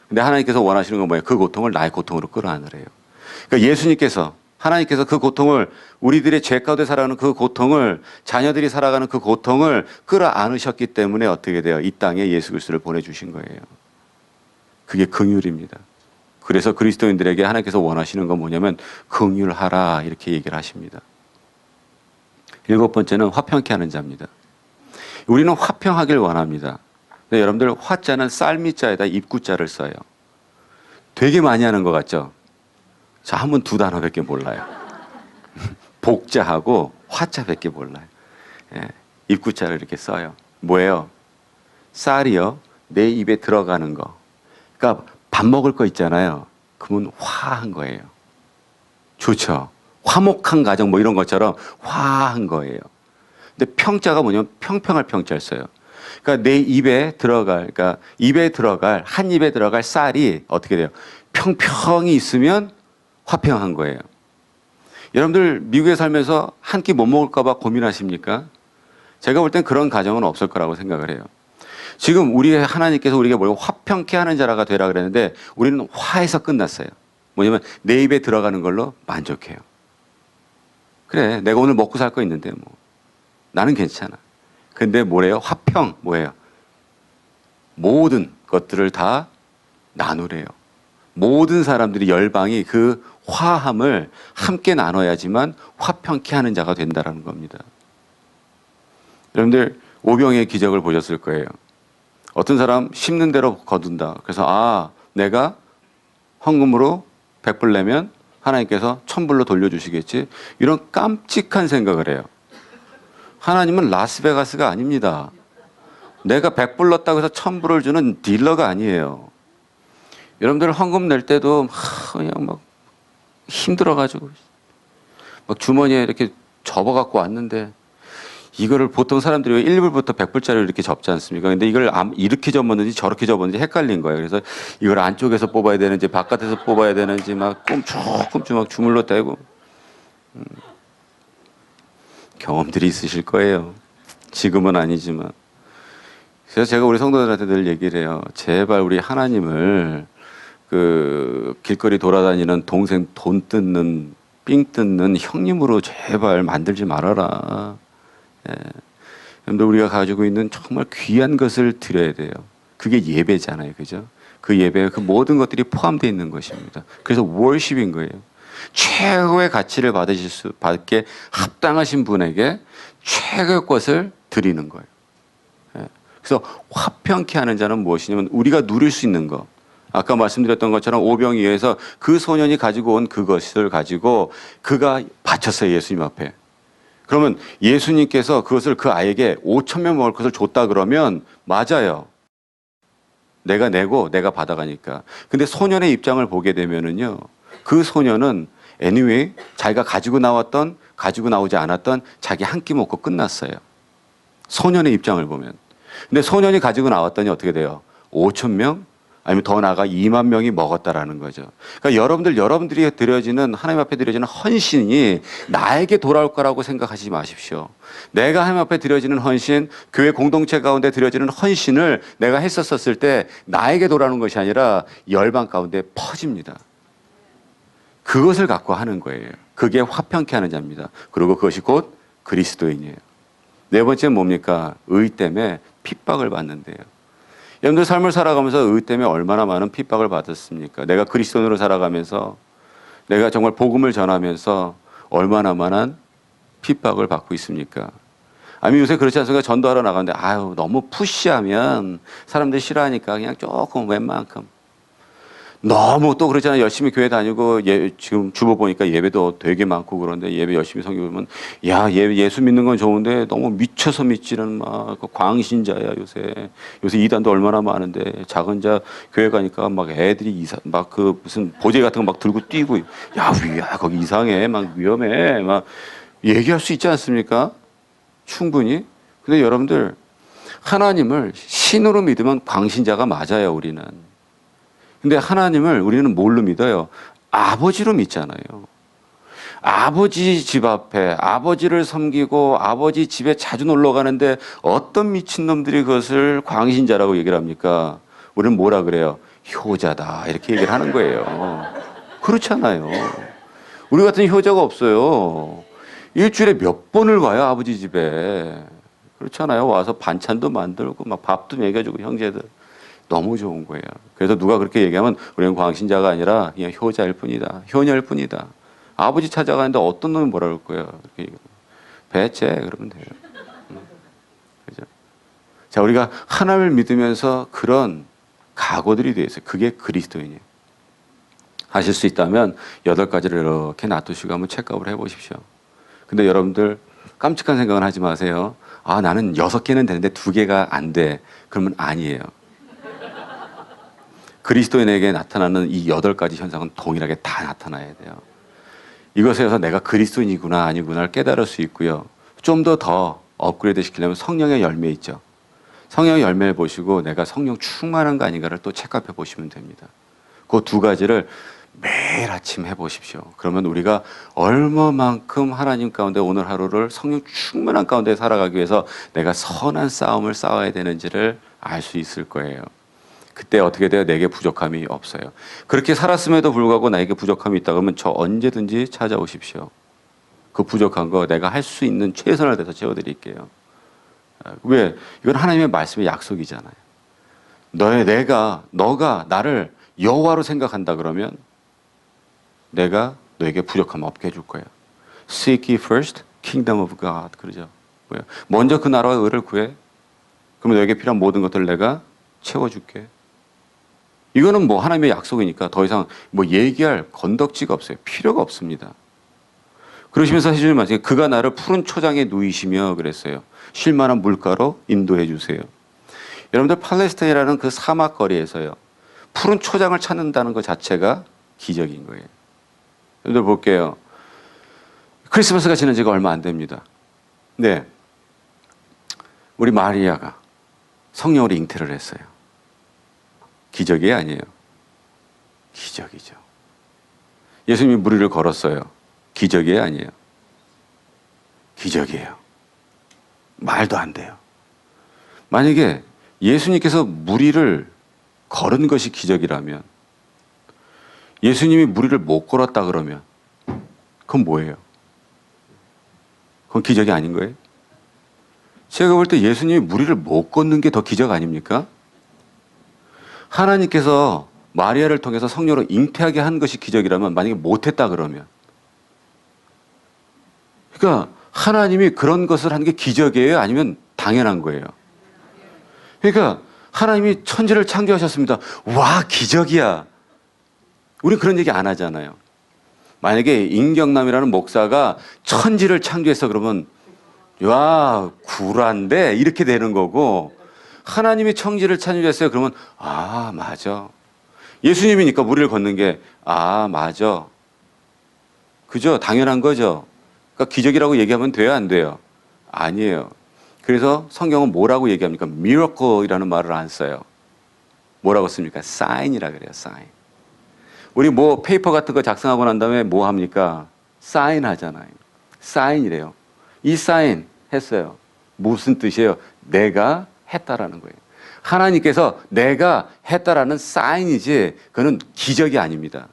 근데 하나님께서 원하시는 건 뭐예요? 그 고통을 나의 고통으로 끌어안으래요. 그러니까 예수님께서 하나님께서 그 고통을 우리들의 죄 가운데 살아가는 그 고통을 자녀들이 살아가는 그 고통을 끌어안으셨기 때문에 어떻게 돼요? 이 땅에 예수 그리스도를 보내주신 거예요. 그게 긍휼입니다. 그래서 그리스도인들에게 하나님께서 원하시는 건 뭐냐면 긍휼하라 이렇게 얘기를 하십니다. 7번째는 화평케 하는 자입니다. 우리는 화평하길 원합니다. 근데 여러분들 화자는 쌀미자에다 입구자를 써요. 되게 많이 하는 것 같죠? 자, 한번 두 단어밖에 몰라요. 복자하고 화자밖에 몰라요. 입구자를 이렇게 써요. 뭐예요? 쌀이요. 내 입에 들어가는 거. 그러니까 밥 먹을 거 있잖아요. 그러면 화한 거예요. 좋죠. 화목한 가정 뭐 이런 것처럼 화한 거예요. 근데 평자가 뭐냐면 평평할 평자를 써요. 그러니까 내 입에 들어갈, 그러니까 입에 들어갈, 한 입에 들어갈 쌀이 어떻게 돼요? 평평이 있으면 화평한 거예요. 여러분들 미국에 살면서 한 끼 못 먹을까 봐 고민하십니까? 제가 볼 땐 그런 가정은 없을 거라고 생각을 해요. 지금 우리 하나님께서 우리가 뭘 화평케 하는 자라가 되라 그랬는데 우리는 화에서 끝났어요. 뭐냐면 내 입에 들어가는 걸로 만족해요. 그래, 내가 오늘 먹고 살 거 있는데 뭐 나는 괜찮아. 근데 뭐래요? 화평 뭐예요? 모든 것들을 다 나누래요. 모든 사람들이 열방이 그 화함을 함께 나눠야지만 화평케 하는 자가 된다는 겁니다. 여러분들 오병의 기적을 보셨을 거예요. 어떤 사람 심는 대로 거둔다. 그래서 내가 헌금으로 100불 내면 하나님께서 1000불로 돌려주시겠지. 이런 깜찍한 생각을 해요. 하나님은 라스베가스가 아닙니다. 내가 100불 넣었다고 해서 1000불을 주는 딜러가 아니에요. 여러분들 헌금 낼 때도 그냥 막 힘들어가지고 막 주머니에 이렇게 접어갖고 왔는데 이거를 보통 사람들이 왜 1불부터 100불짜리를 이렇게 접지 않습니까? 근데 이걸 이렇게 접었는지 저렇게 접었는지 헷갈린 거예요. 그래서 이걸 안쪽에서 뽑아야 되는지 바깥에서 뽑아야 되는지 막 꼼짝꼼짝 막 주물러 대고 경험들이 있으실 거예요. 지금은 아니지만. 그래서 제가 우리 성도들한테 늘 얘기를 해요. 제발 우리 하나님을 그 길거리 돌아다니는 동생 돈 뜯는 삥 뜯는 형님으로 제발 만들지 말아라. 예. 여러분들 우리가 가지고 있는 정말 귀한 것을 드려야 돼요. 그게 예배잖아요. 그죠? 그 예배에 그 모든 것들이 포함되어 있는 것입니다. 그래서 월십인 거예요. 최고의 가치를 받게 합당하신 분에게 최고의 것을 드리는 거예요. 예. 그래서 화평케 하는 자는 무엇이냐면 우리가 누릴 수 있는 것. 아까 말씀드렸던 것처럼 오병이어에서 그 소년이 가지고 온 그것을 가지고 그가 바쳤어요. 예수님 앞에. 그러면 예수님께서 그것을 그 아이에게 5천 명 먹을 것을 줬다 그러면 맞아요. 내가 내고 내가 받아가니까. 근데 소년의 입장을 보게 되면은요. 그 소년은 anyway 자기가 가지고 나왔던 가지고 나오지 않았던 자기 한 끼 먹고 끝났어요. 소년의 입장을 보면. 근데 소년이 가지고 나왔더니 어떻게 돼요? 5천 명? 아니면 더 나아가 2만 명이 먹었다라는 거죠. 그러니까 여러분들이 드려지는 하나님 앞에 드려지는 헌신이 나에게 돌아올 거라고 생각하지 마십시오. 내가 하나님 앞에 드려지는 헌신, 교회 공동체 가운데 드려지는 헌신을 내가 했었을 때 나에게 돌아오는 것이 아니라 열방 가운데 퍼집니다. 그것을 갖고 하는 거예요. 그게 화평케 하는 자입니다. 그리고 그것이 곧 그리스도인이에요. 네 번째는 뭡니까? 의 때문에 핍박을 받는데요. 여러분들 삶을 살아가면서 의 때문에 얼마나 많은 핍박을 받았습니까? 내가 그리스도인으로 살아가면서 내가 정말 복음을 전하면서 얼마나 많은 핍박을 받고 있습니까? 아니 요새 그렇지 않습니까? 전도하러 나가는데 아유 너무 푸시하면 사람들이 싫어하니까 그냥 조금 웬만큼 너무 또 그러잖아요. 열심히 교회 다니고 지금 주보 보니까 예배도 되게 많고 그런데 예배 열심히 섬기면 야 예수 믿는 건 좋은데 너무 미쳐서 믿지는 막 광신자야 요새 이단도 얼마나 많은데 작은 자 교회 가니까 막 애들이 막 그 무슨 보제 같은 거 막 들고 뛰고 야 거기 이상해 막 위험해 막 얘기할 수 있지 않습니까? 충분히. 근데 여러분들 하나님을 신으로 믿으면 광신자가 맞아요. 우리는. 근데 하나님을 우리는 뭘로 믿어요? 아버지로 믿잖아요. 아버지 집 앞에 아버지를 섬기고 아버지 집에 자주 놀러 가는데 어떤 미친놈들이 그것을 광신자라고 얘기를 합니까? 우리는 뭐라 그래요? 효자다 이렇게 얘기를 하는 거예요. 그렇잖아요. 우리 같은 효자가 없어요. 일주일에 몇 번을 가요 아버지 집에. 그렇잖아요. 와서 반찬도 만들고 막 밥도 먹여주고 형제들. 너무 좋은 거예요. 그래서 누가 그렇게 얘기하면 우리는 광신자가 아니라 그냥 효자일 뿐이다. 효녀일 뿐이다. 아버지 찾아가는데 어떤 놈이 뭐라 그럴 거예요. 배째 그러면 돼요. 그죠? 자, 우리가 하나님을 믿으면서 그런 각오들이 되어 있어요. 그게 그리스도인이에요. 하실 수 있다면 8가지를 이렇게 놔두시고 한번 체크업을 해보십시오. 근데 여러분들 깜찍한 생각은 하지 마세요. 아, 나는 6개는 되는데 2개가 안 돼. 그러면 아니에요. 그리스도인에게 나타나는 이 8가지 현상은 동일하게 다 나타나야 돼요. 이것에서 내가 그리스도인이구나 아니구나를 깨달을 수 있고요. 좀 더 업그레이드 시키려면 성령의 열매 있죠. 성령의 열매를 보시고 내가 성령 충만한가 아닌가를 또 체크해 보시면 됩니다. 그 2가지를 매일 아침 해보십시오. 그러면 우리가 얼마만큼 하나님 가운데 오늘 하루를 성령 충만한 가운데 살아가기 위해서 내가 선한 싸움을 싸워야 되는지를 알 수 있을 거예요. 그때 어떻게 돼요? 내게 부족함이 없어요. 그렇게 살았음에도 불구하고 나에게 부족함이 있다 그러면 저 언제든지 찾아오십시오. 그 부족한 거 내가 할 수 있는 최선을 다해서 채워드릴게요. 왜? 이건 하나님의 말씀의 약속이잖아요. 너가 나를 여호와로 생각한다 그러면 내가 너에게 부족함 없게 해줄 거야. Seek ye first kingdom of God. 그러죠. 뭐야? 먼저 그 나라와 의를 구해. 그러면 너에게 필요한 모든 것들을 내가 채워줄게. 이거는 뭐 하나님의 약속이니까 더 이상 뭐 얘기할 건덕지가 없어요. 필요가 없습니다. 그러시면서 해주는 말씀이 그가 나를 푸른 초장에 누이시며 그랬어요. 쉴만한 물가로 인도해 주세요. 여러분들 팔레스타인이라는 그 사막 거리에서요. 푸른 초장을 찾는다는 것 자체가 기적인 거예요. 여러분들 볼게요. 크리스마스가 지난 지가 얼마 안 됩니다. 네. 우리 마리아가 성령으로 잉태를 했어요. 기적이 아니에요. 기적이죠. 예수님이 무리를 걸었어요. 기적이 아니에요. 기적이에요. 말도 안 돼요. 만약에 예수님께서 무리를 걸은 것이 기적이라면, 예수님이 무리를 못 걸었다 그러면 그건 뭐예요? 그건 기적이 아닌 거예요? 제가 볼 때 예수님이 무리를 못 걷는 게 더 기적 아닙니까? 하나님께서 마리아를 통해서 성령으로 잉태하게 한 것이 기적이라면, 만약에 못했다 그러면, 그러니까 하나님이 그런 것을 한 게 기적이에요? 아니면 당연한 거예요? 그러니까 하나님이 천지를 창조하셨습니다. 와, 기적이야. 우리 그런 얘기 안 하잖아요. 만약에 임경남이라는 목사가 천지를 창조했어 그러면 와, 구라인데 이렇게 되는 거고, 하나님이 천지를 창조했어요 그러면 아, 맞아. 예수님이니까 무리를 걷는 게 아, 맞아. 그죠? 당연한 거죠. 그러니까 기적이라고 얘기하면 돼요, 안 돼요? 아니에요. 그래서 성경은 뭐라고 얘기합니까? miracle이라는 말을 안 써요. 뭐라고 씁니까? sign이라 그래요, sign. 우리 뭐 페이퍼 같은 거 작성하고 난 다음에 뭐 합니까? 사인 하잖아요. 사인이래요. 이 사인 했어요. 무슨 뜻이에요? 내가 했다라는 거예요. 하나님께서 내가 했다라는 사인이지 그거는 기적이 아닙니다.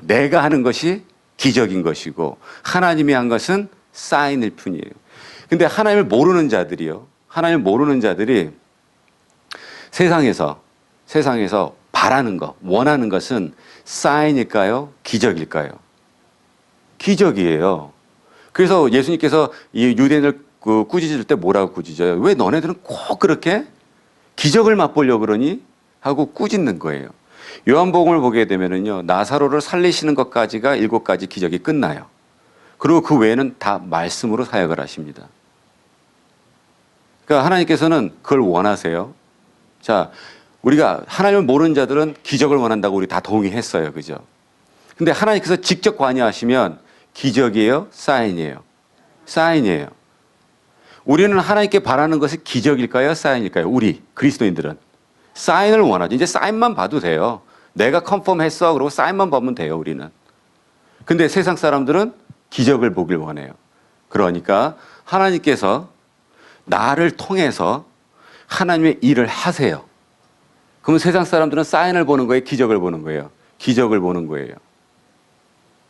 내가 하는 것이 기적인 것이고 하나님이 한 것은 사인일 뿐이에요. 근데 하나님을 모르는 자들이요. 하나님을 모르는 자들이 세상에서 바라는 것, 원하는 것은 사인일까요? 기적일까요? 기적이에요. 그래서 예수님께서 이 유대인을 꾸짖을 때 뭐라고 꾸짖어요? 왜 너네들은 꼭 그렇게 기적을 맛보려고 그러니? 하고 꾸짖는 거예요. 요한복음을 보게 되면은요, 나사로를 살리시는 것까지가 7가지 기적이 끝나요. 그리고 그 외에는 다 말씀으로 사역을 하십니다. 그러니까 하나님께서는 그걸 원하세요. 자, 우리가 하나님을 모르는 자들은 기적을 원한다고 우리 다 동의했어요. 그죠? 근데 하나님께서 직접 관여하시면 기적이에요? 사인이에요? 사인이에요. 우리는 하나님께 바라는 것이 기적일까요? 사인일까요? 우리 그리스도인들은 사인을 원하죠. 이제 사인만 봐도 돼요. 내가 컨펌했어. 그러고 사인만 보면 돼요. 우리는. 근데 세상 사람들은 기적을 보길 원해요. 그러니까 하나님께서 나를 통해서 하나님의 일을 하세요. 그러면 세상 사람들은 사인을 보는 거예요? 기적을 보는 거예요? 기적을 보는 거예요.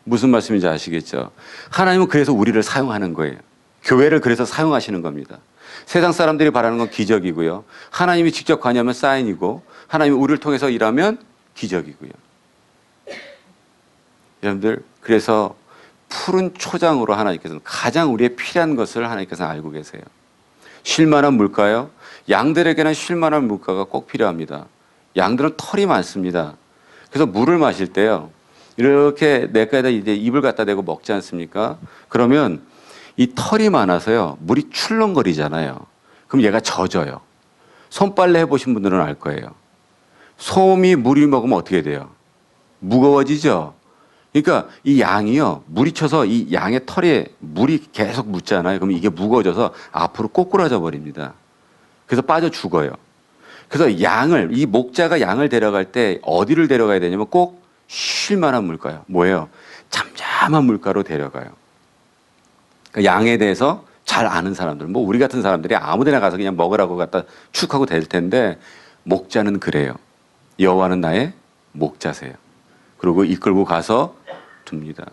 무슨 말씀인지 아시겠죠? 하나님은 그래서 우리를 사용하는 거예요. 교회를 그래서 사용하시는 겁니다. 세상 사람들이 바라는 건 기적이고요. 하나님이 직접 관여하면 사인이고, 하나님이 우리를 통해서 일하면 기적이고요. 여러분들, 그래서 푸른 초장으로 하나님께서는 가장 우리의 필요한 것을 하나님께서는 알고 계세요. 쉴만한 물가요? 양들에게는 쉴만한 물가가 꼭 필요합니다. 양들은 털이 많습니다. 그래서 물을 마실 때요, 이렇게 내가에다 이제 입을 갖다 대고 먹지 않습니까? 그러면 이 털이 많아서요, 물이 출렁거리잖아요. 그럼 얘가 젖어요. 손빨래 해보신 분들은 알 거예요. 솜이 물이 먹으면 어떻게 돼요? 무거워지죠? 그러니까 이 양이요, 물이 쳐서 이 양의 털에 물이 계속 묻잖아요. 그럼 이게 무거워져서 앞으로 꼬꾸라져 버립니다. 그래서 빠져 죽어요. 그래서 이 목자가 양을 데려갈 때 어디를 데려가야 되냐면 꼭 쉴만한 물가요. 뭐예요? 잠잠한 물가로 데려가요. 그러니까 양에 대해서 잘 아는 사람들, 뭐 우리 같은 사람들이 아무데나 가서 그냥 먹으라고 갖다 축 하고 될 텐데, 목자는 그래요. 여호와는 나의 목자세요. 그리고 이끌고 가서 둡니다.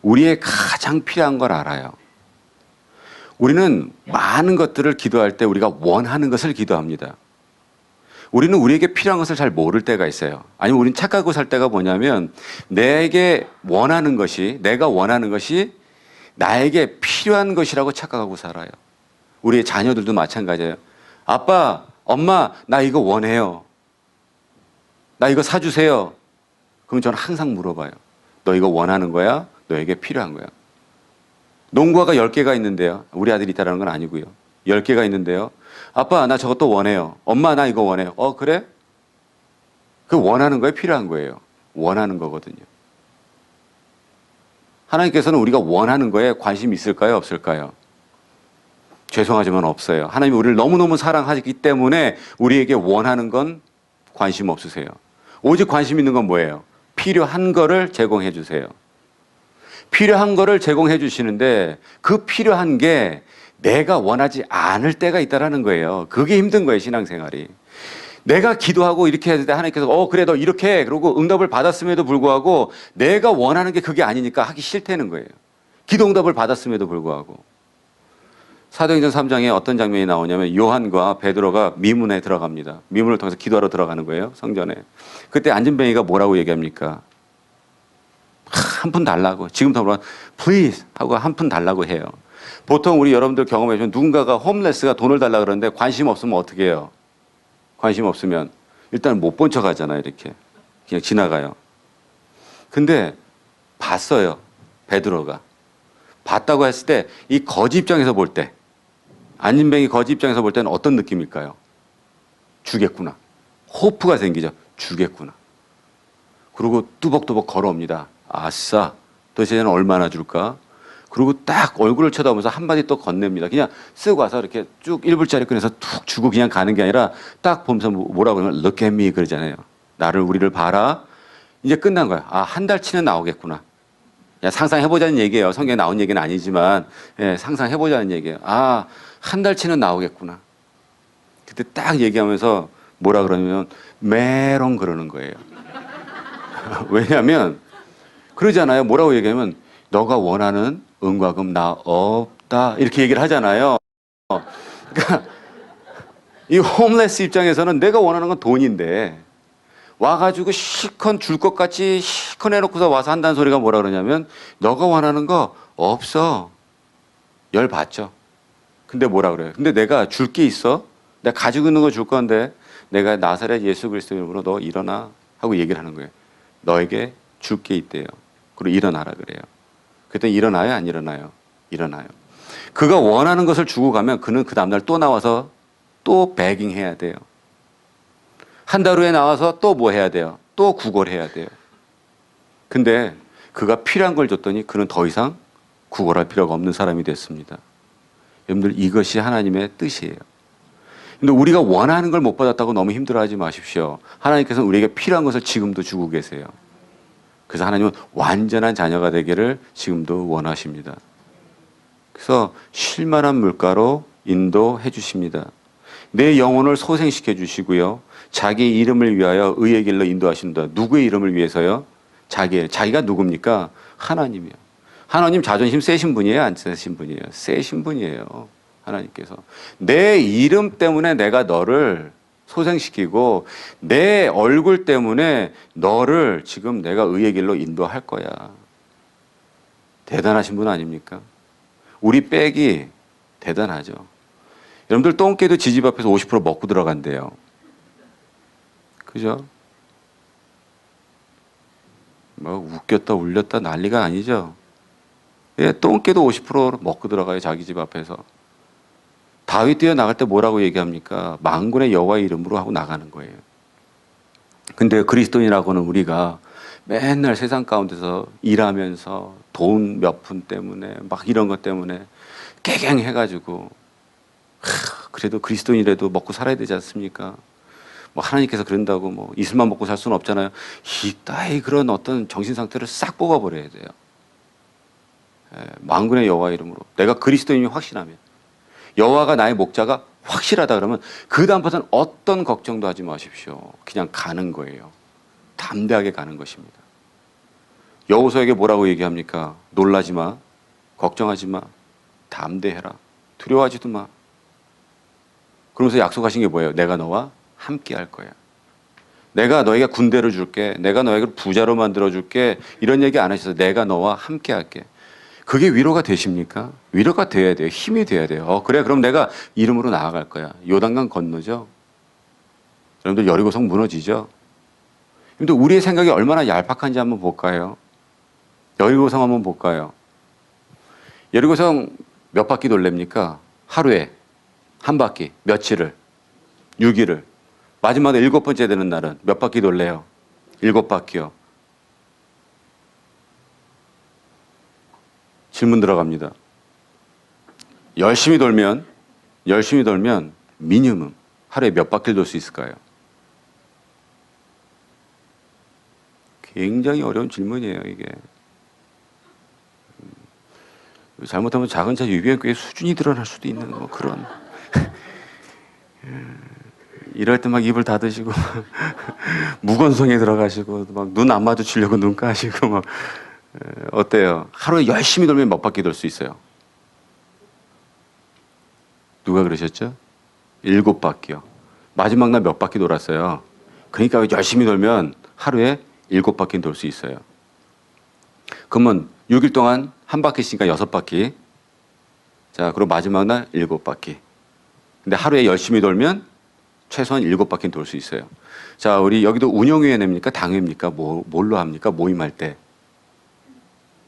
우리의 가장 필요한 걸 알아요. 우리는 많은 것들을 기도할 때 우리가 원하는 것을 기도합니다. 우리는 우리에게 필요한 것을 잘 모를 때가 있어요. 아니면 우리는 착각하고 살 때가 뭐냐면, 내가 원하는 것이 나에게 필요한 것이라고 착각하고 살아요. 우리의 자녀들도 마찬가지예요. 아빠, 엄마, 나 이거 원해요. 나 이거 사주세요. 그럼 저는 항상 물어봐요. 너 이거 원하는 거야? 너에게 필요한 거야? 농구화가 10개가 있는데요. 우리 아들이 있다는 건 아니고요. 10개가 있는데요. 아빠, 나 저것도 원해요. 엄마, 나 이거 원해요. 그래? 그 원하는 거에 필요한 거예요. 원하는 거거든요. 하나님께서는 우리가 원하는 거에 관심이 있을까요? 없을까요? 죄송하지만 없어요. 하나님이 우리를 너무너무 사랑하기 때문에 우리에게 원하는 건 관심 없으세요. 오직 관심 있는 건 뭐예요? 필요한 거를 제공해 주세요. 필요한 거를 제공해 주시는데 그 필요한 게 내가 원하지 않을 때가 있다라는 거예요. 그게 힘든 거예요, 신앙생활이. 내가 기도하고 이렇게 해야 되는데 하나님께서 그래 너 이렇게 해. 그러고 응답을 받았음에도 불구하고 내가 원하는 게 그게 아니니까 하기 싫다는 거예요. 기도 응답을 받았음에도 불구하고. 사도행전 3장에 어떤 장면이 나오냐면 요한과 베드로가 미문에 들어갑니다. 미문을 통해서 기도하러 들어가는 거예요, 성전에. 그때 안진뱅이가 뭐라고 얘기합니까? 한 푼 달라고. 지금부터 물어봐, please 하고 한 푼 달라고 해요. 보통 우리 여러분들 경험해 보면 누군가가 홈레스가 돈을 달라 그러는데 관심 없으면 어떻게 해요? 관심 없으면 일단 못 본 척 하잖아요, 이렇게. 그냥 지나가요. 근데 봤어요, 베드로가. 봤다고 했을 때 이 거지 입장에서 볼 때, 안진뱅이 거지 입장에서 볼 때는 어떤 느낌일까요? 주겠구나. 호프가 생기죠. 주겠구나. 그리고 뚜벅뚜벅 걸어옵니다. 아싸, 도대체는 얼마나 줄까? 그리고 딱 얼굴을 쳐다보면서 한마디 또 건넵니다. 그냥 쓰고 와서 이렇게 쭉 1불짜리 꺼내서 툭 주고 그냥 가는 게 아니라 딱 보면서 뭐라고 그러면 look at me 그러잖아요. 나를, 우리를 봐라. 이제 끝난 거야. 아, 한 달치는 나오겠구나. 야, 상상해보자는 얘기예요. 성경에 나온 얘기는 아니지만, 예, 상상해보자는 얘기예요. 아, 한 달치는 나오겠구나. 그때 딱 얘기하면서 뭐라 그러냐면, 메롱 그러는 거예요. 왜냐하면, 그러잖아요. 뭐라고 얘기하면, 너가 원하는 은과 금 나 없다. 이렇게 얘기를 하잖아요. 그러니까, 이 홈레스 입장에서는 내가 원하는 건 돈인데, 와가지고 실컷 줄 것 같이 실컷 해놓고서 와서 한다는 소리가 뭐라 그러냐면 너가 원하는 거 없어. 열 받죠. 근데 뭐라 그래요? 근데 내가 줄 게 있어. 내가 가지고 있는 거 줄 건데 내가 나사렛 예수 그리스도 이름으로 너 일어나 하고 얘기를 하는 거예요. 너에게 줄 게 있대요. 그리고 일어나라 그래요. 그랬더니 일어나요? 안 일어나요? 일어나요. 그가 원하는 것을 주고 가면 그는 그 다음날 또 나와서 또 베깅 해야 돼요. 한 달 후에 나와서 또 뭐 해야 돼요? 또 구걸해야 돼요. 근데 그가 필요한 걸 줬더니 그는 더 이상 구걸할 필요가 없는 사람이 됐습니다. 여러분들 이것이 하나님의 뜻이에요. 근데 우리가 원하는 걸 못 받았다고 너무 힘들어하지 마십시오. 하나님께서는 우리에게 필요한 것을 지금도 주고 계세요. 그래서 하나님은 완전한 자녀가 되기를 지금도 원하십니다. 그래서 쉴만한 물가로 인도해 주십니다. 내 영혼을 소생시켜 주시고요. 자기 이름을 위하여 의의 길로 인도하신다. 누구의 이름을 위해서요? 자기가 누굽니까? 하나님이요. 하나님 자존심 세신 분이에요? 안 세신 분이에요? 세신 분이에요. 하나님께서. 내 이름 때문에 내가 너를 소생시키고 내 얼굴 때문에 너를 지금 내가 의의 길로 인도할 거야. 대단하신 분 아닙니까? 우리 빽이 대단하죠. 여러분들 똥개도 지집 앞에서 50% 먹고 들어간대요. 그죠? 뭐 웃겼다 울렸다 난리가 아니죠. 예, 똥개도 50% 먹고 들어가요. 자기 집 앞에서. 다윗 뛰어나갈 때 뭐라고 얘기합니까? 만군의 여호와의 이름으로 하고 나가는 거예요. 근데 그리스도인이라고는 우리가 맨날 세상 가운데서 일하면서 돈 몇 푼 때문에 막 이런 것 때문에 깨갱해가지고 그래도 그리스도인이라도 먹고 살아야 되지 않습니까? 뭐 하나님께서 그런다고 뭐 이슬만 먹고 살 수는 없잖아요. 이따위 그런 어떤 정신 상태를 싹 뽑아버려야 돼요. 예, 만군의 여호와 이름으로 내가 그리스도인이 확신하면 여호와가 나의 목자가 확실하다 그러면 그 다음부터는 어떤 걱정도 하지 마십시오. 그냥 가는 거예요. 담대하게 가는 것입니다. 여호수아에게 뭐라고 얘기합니까? 놀라지 마, 걱정하지 마, 담대해라, 두려워하지도 마. 그러면서 약속하신 게 뭐예요? 내가 너와 함께 할 거야. 내가 너에게 군대를 줄게. 내가 너에게 부자로 만들어 줄게. 이런 얘기 안 하셔서 내가 너와 함께 할게. 그게 위로가 되십니까? 위로가 돼야 돼요. 힘이 돼야 돼요. 그래, 그럼 내가 이름으로 나아갈 거야. 요단강 건너죠. 여러분들 여리고성 무너지죠. 근데 우리의 생각이 얼마나 얄팍한지 한번 볼까요? 여리고성 한번 볼까요? 여리고성 몇 바퀴 돌립니까? 하루에 한 바퀴, 며칠을, 6일을. 마지막에 7번째 되는 날은 몇 바퀴 돌래요? 7바퀴요. 질문 들어갑니다. 열심히 돌면 미니멈 하루에 몇 바퀴를 돌 수 있을까요? 굉장히 어려운 질문이에요, 이게. 잘못하면 작은 차 유비엔교의 수준이 드러날 수도 있는 뭐 그런. 이럴 때 막 입을 닫으시고 무건성에 들어가시고 막 눈 안 마주치려고 눈 까시고 막 어때요? 하루에 열심히 돌면 몇 바퀴 돌 수 있어요? 누가 그러셨죠? 7바퀴요. 마지막 날 몇 바퀴 돌았어요? 그러니까 열심히 돌면 하루에 7바퀴는 돌 수 있어요. 그러면 6일 동안 한 바퀴씩이니까 6바퀴. 자, 그리고 마지막 날 7바퀴. 근데 하루에 열심히 돌면 최소한 7바퀴는 돌 수 있어요. 자, 우리 여기도 운영위원회입니까? 당회입니까? 뭘로 합니까? 모임할 때.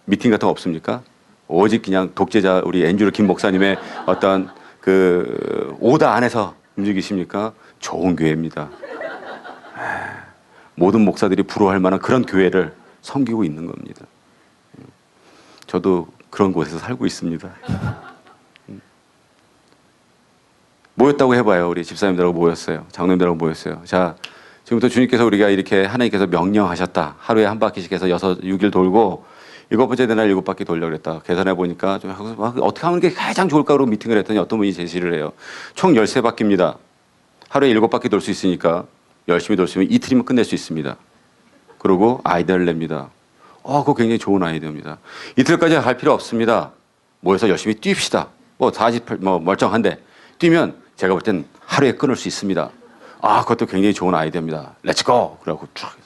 미팅 같은 거 없습니까? 오직 그냥 독재자 우리 엔주르 김 목사님의 어떤 그 오다 안에서 움직이십니까? 좋은 교회입니다. 모든 목사들이 부러워할 만한 그런 교회를 섬기고 있는 겁니다. 저도 그런 곳에서 살고 있습니다. 모였다고 해봐요. 우리 집사님들하고 모였어요. 장로님들하고 모였어요. 자, 지금부터 주님께서 우리가 이렇게 하나님께서 명령하셨다. 하루에 한 바퀴씩 해서 6일 돌고 7번째 날 7바퀴 돌려고 그랬다. 계산해 보니까 좀 어떻게 하는 게 가장 좋을까 그러고 미팅을 했더니 어떤 분이 제시를 해요. 총 13바퀴입니다. 하루에 7바퀴 돌 수 있으니까 열심히 돌수면 이틀이면 끝낼 수 있습니다. 그리고 아이디어를 냅니다. 그거 굉장히 좋은 아이디어입니다. 이틀까지 갈 필요 없습니다. 모여서 열심히 뛰읍시다. 뭐 48, 멀쩡한데 뛰면 제가 볼 땐 하루에 끊을 수 있습니다. 그것도 굉장히 좋은 아이디어입니다. 렛츠고! 그러고 쫙.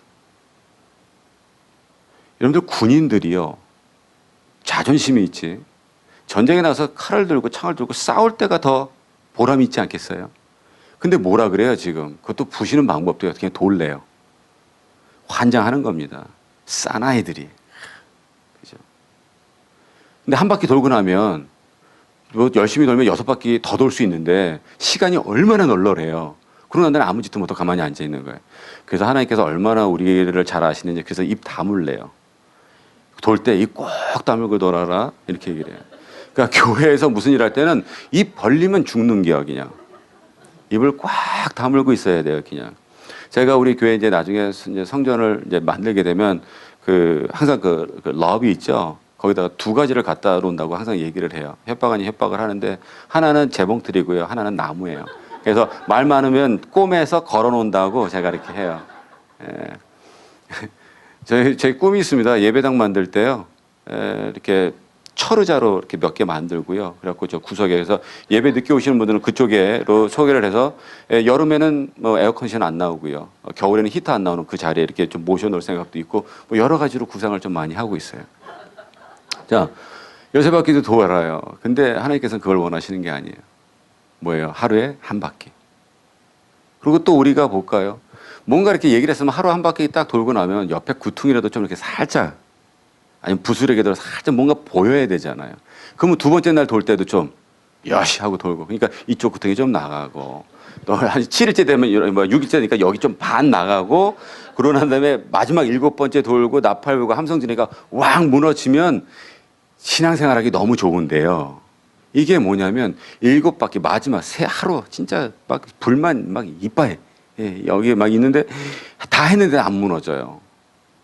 여러분들 군인들이요. 자존심이 있지. 전쟁에 나가서 칼을 들고 창을 들고 싸울 때가 더 보람이 있지 않겠어요? 근데 뭐라 그래요, 지금? 그것도 부시는 방법도 그냥 돌래요. 환장하는 겁니다. 사나이들이. 그죠? 근데 한 바퀴 돌고 나면, 뭐 열심히 돌면 6바퀴 더 돌 수 있는데, 시간이 얼마나 널널해요. 그러고 나는 아무 짓도 못하고 가만히 앉아 있는 거예요. 그래서 하나님께서 얼마나 우리를 잘 아시는지, 그래서 입 다물래요. 돌 때 입 꼭 다물고 돌아라. 이렇게 얘기를 해요. 그러니까 교회에서 무슨 일 할 때는 입 벌리면 죽는 게요, 그냥. 입을 꽉 다물고 있어야 돼요, 그냥. 제가 우리 교회 이제 나중에 이제 성전을 이제 만들게 되면 항상 그 러브 있죠. 거기다가 2가지를 갖다 놓는다고 항상 얘기를 해요. 협박 아닌 협박을 하는데 하나는 재봉틀이고요. 하나는 나무예요. 그래서 말 많으면 꼬매서 걸어 놓는다고 제가 이렇게 해요. 예. 제 꿈이 있습니다. 예배당 만들 때요. 이렇게 철의자로 이렇게 몇 개 만들고요. 그래갖고 저 구석에서 예배 늦게 오시는 분들은 그쪽에로 소개를 해서 여름에는 뭐 에어컨디션 안 나오고요. 겨울에는 히터 안 나오는 그 자리에 이렇게 좀 모셔놓을 생각도 있고 뭐 여러 가지로 구상을 좀 많이 하고 있어요. 자, 13바퀴도 돌아요. 근데 하나님께서는 그걸 원하시는 게 아니에요. 뭐예요? 하루에 한 바퀴. 그리고 또 우리가 볼까요? 뭔가 이렇게 얘기를 했으면 하루 한 바퀴 딱 돌고 나면 옆에 구퉁이라도 좀 이렇게 살짝 아니면 부스레기도 살짝 뭔가 보여야 되잖아요. 그러면 2번째 날 돌 때도 좀 여시 하고 돌고 그러니까 이쪽 구퉁이 좀 나가고 또 한 7일째 되면 뭐 6일째니까 여기 좀 반 나가고 그러고 난 다음에 마지막 7번째 돌고 나팔 불고 함성 지니까 왕 무너지면 신앙생활하기 너무 좋은데요. 이게 뭐냐면 7바퀴 마지막 하루 진짜 막 불만 막 이빠해. 여기에 막 있는데 다 했는데 안 무너져요.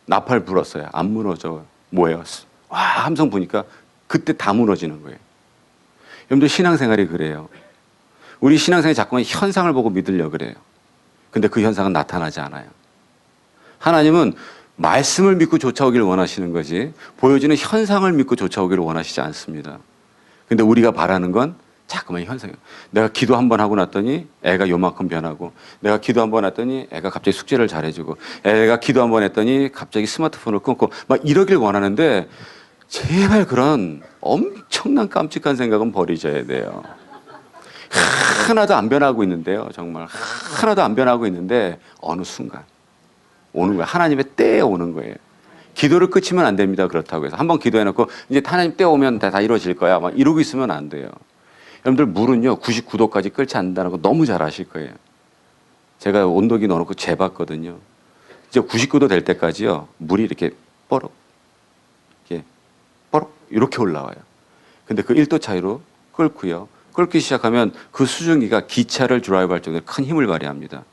나팔 불었어요. 안 무너져. 뭐예요? 와, 함성 보니까 그때 다 무너지는 거예요. 여러분들 신앙생활이 그래요. 우리 신앙생활이 자꾸만 현상을 보고 믿으려고 그래요. 근데 그 현상은 나타나지 않아요. 하나님은 말씀을 믿고 쫓아오기를 원하시는 거지 보여지는 현상을 믿고 쫓아오기를 원하시지 않습니다. 근데 우리가 바라는 건 자꾸만 현상이에요. 내가 기도 한번 하고 났더니 애가 요만큼 변하고 내가 기도 한번 했더니 애가 갑자기 숙제를 잘해주고 애가 기도 한번 했더니 갑자기 스마트폰을 끊고 막 이러길 원하는데 제발 그런 엄청난 깜찍한 생각은 버리셔야 돼요. 하나도 안 변하고 있는데요. 정말 하나도 안 변하고 있는데 어느 순간 오는 거예요. 하나님의 때에 오는 거예요. 기도를 끝이면 안 됩니다. 그렇다고 해서 한번 기도해놓고 이제 하나님 때 오면 다 이루어질 거야. 막 이러고 있으면 안 돼요. 여러분들 물은요 99도까지 끓지 않는다는 거 너무 잘 아실 거예요. 제가 온도계 넣어놓고 재봤거든요. 이제 99도 될 때까지요 물이 이렇게 뽀록 이렇게 뽀록 이렇게 올라와요. 근데 그 1도 차이로 끓고요. 끓기 시작하면 그 수증기가 기차를 드라이브할 정도로 큰 힘을 발휘합니다.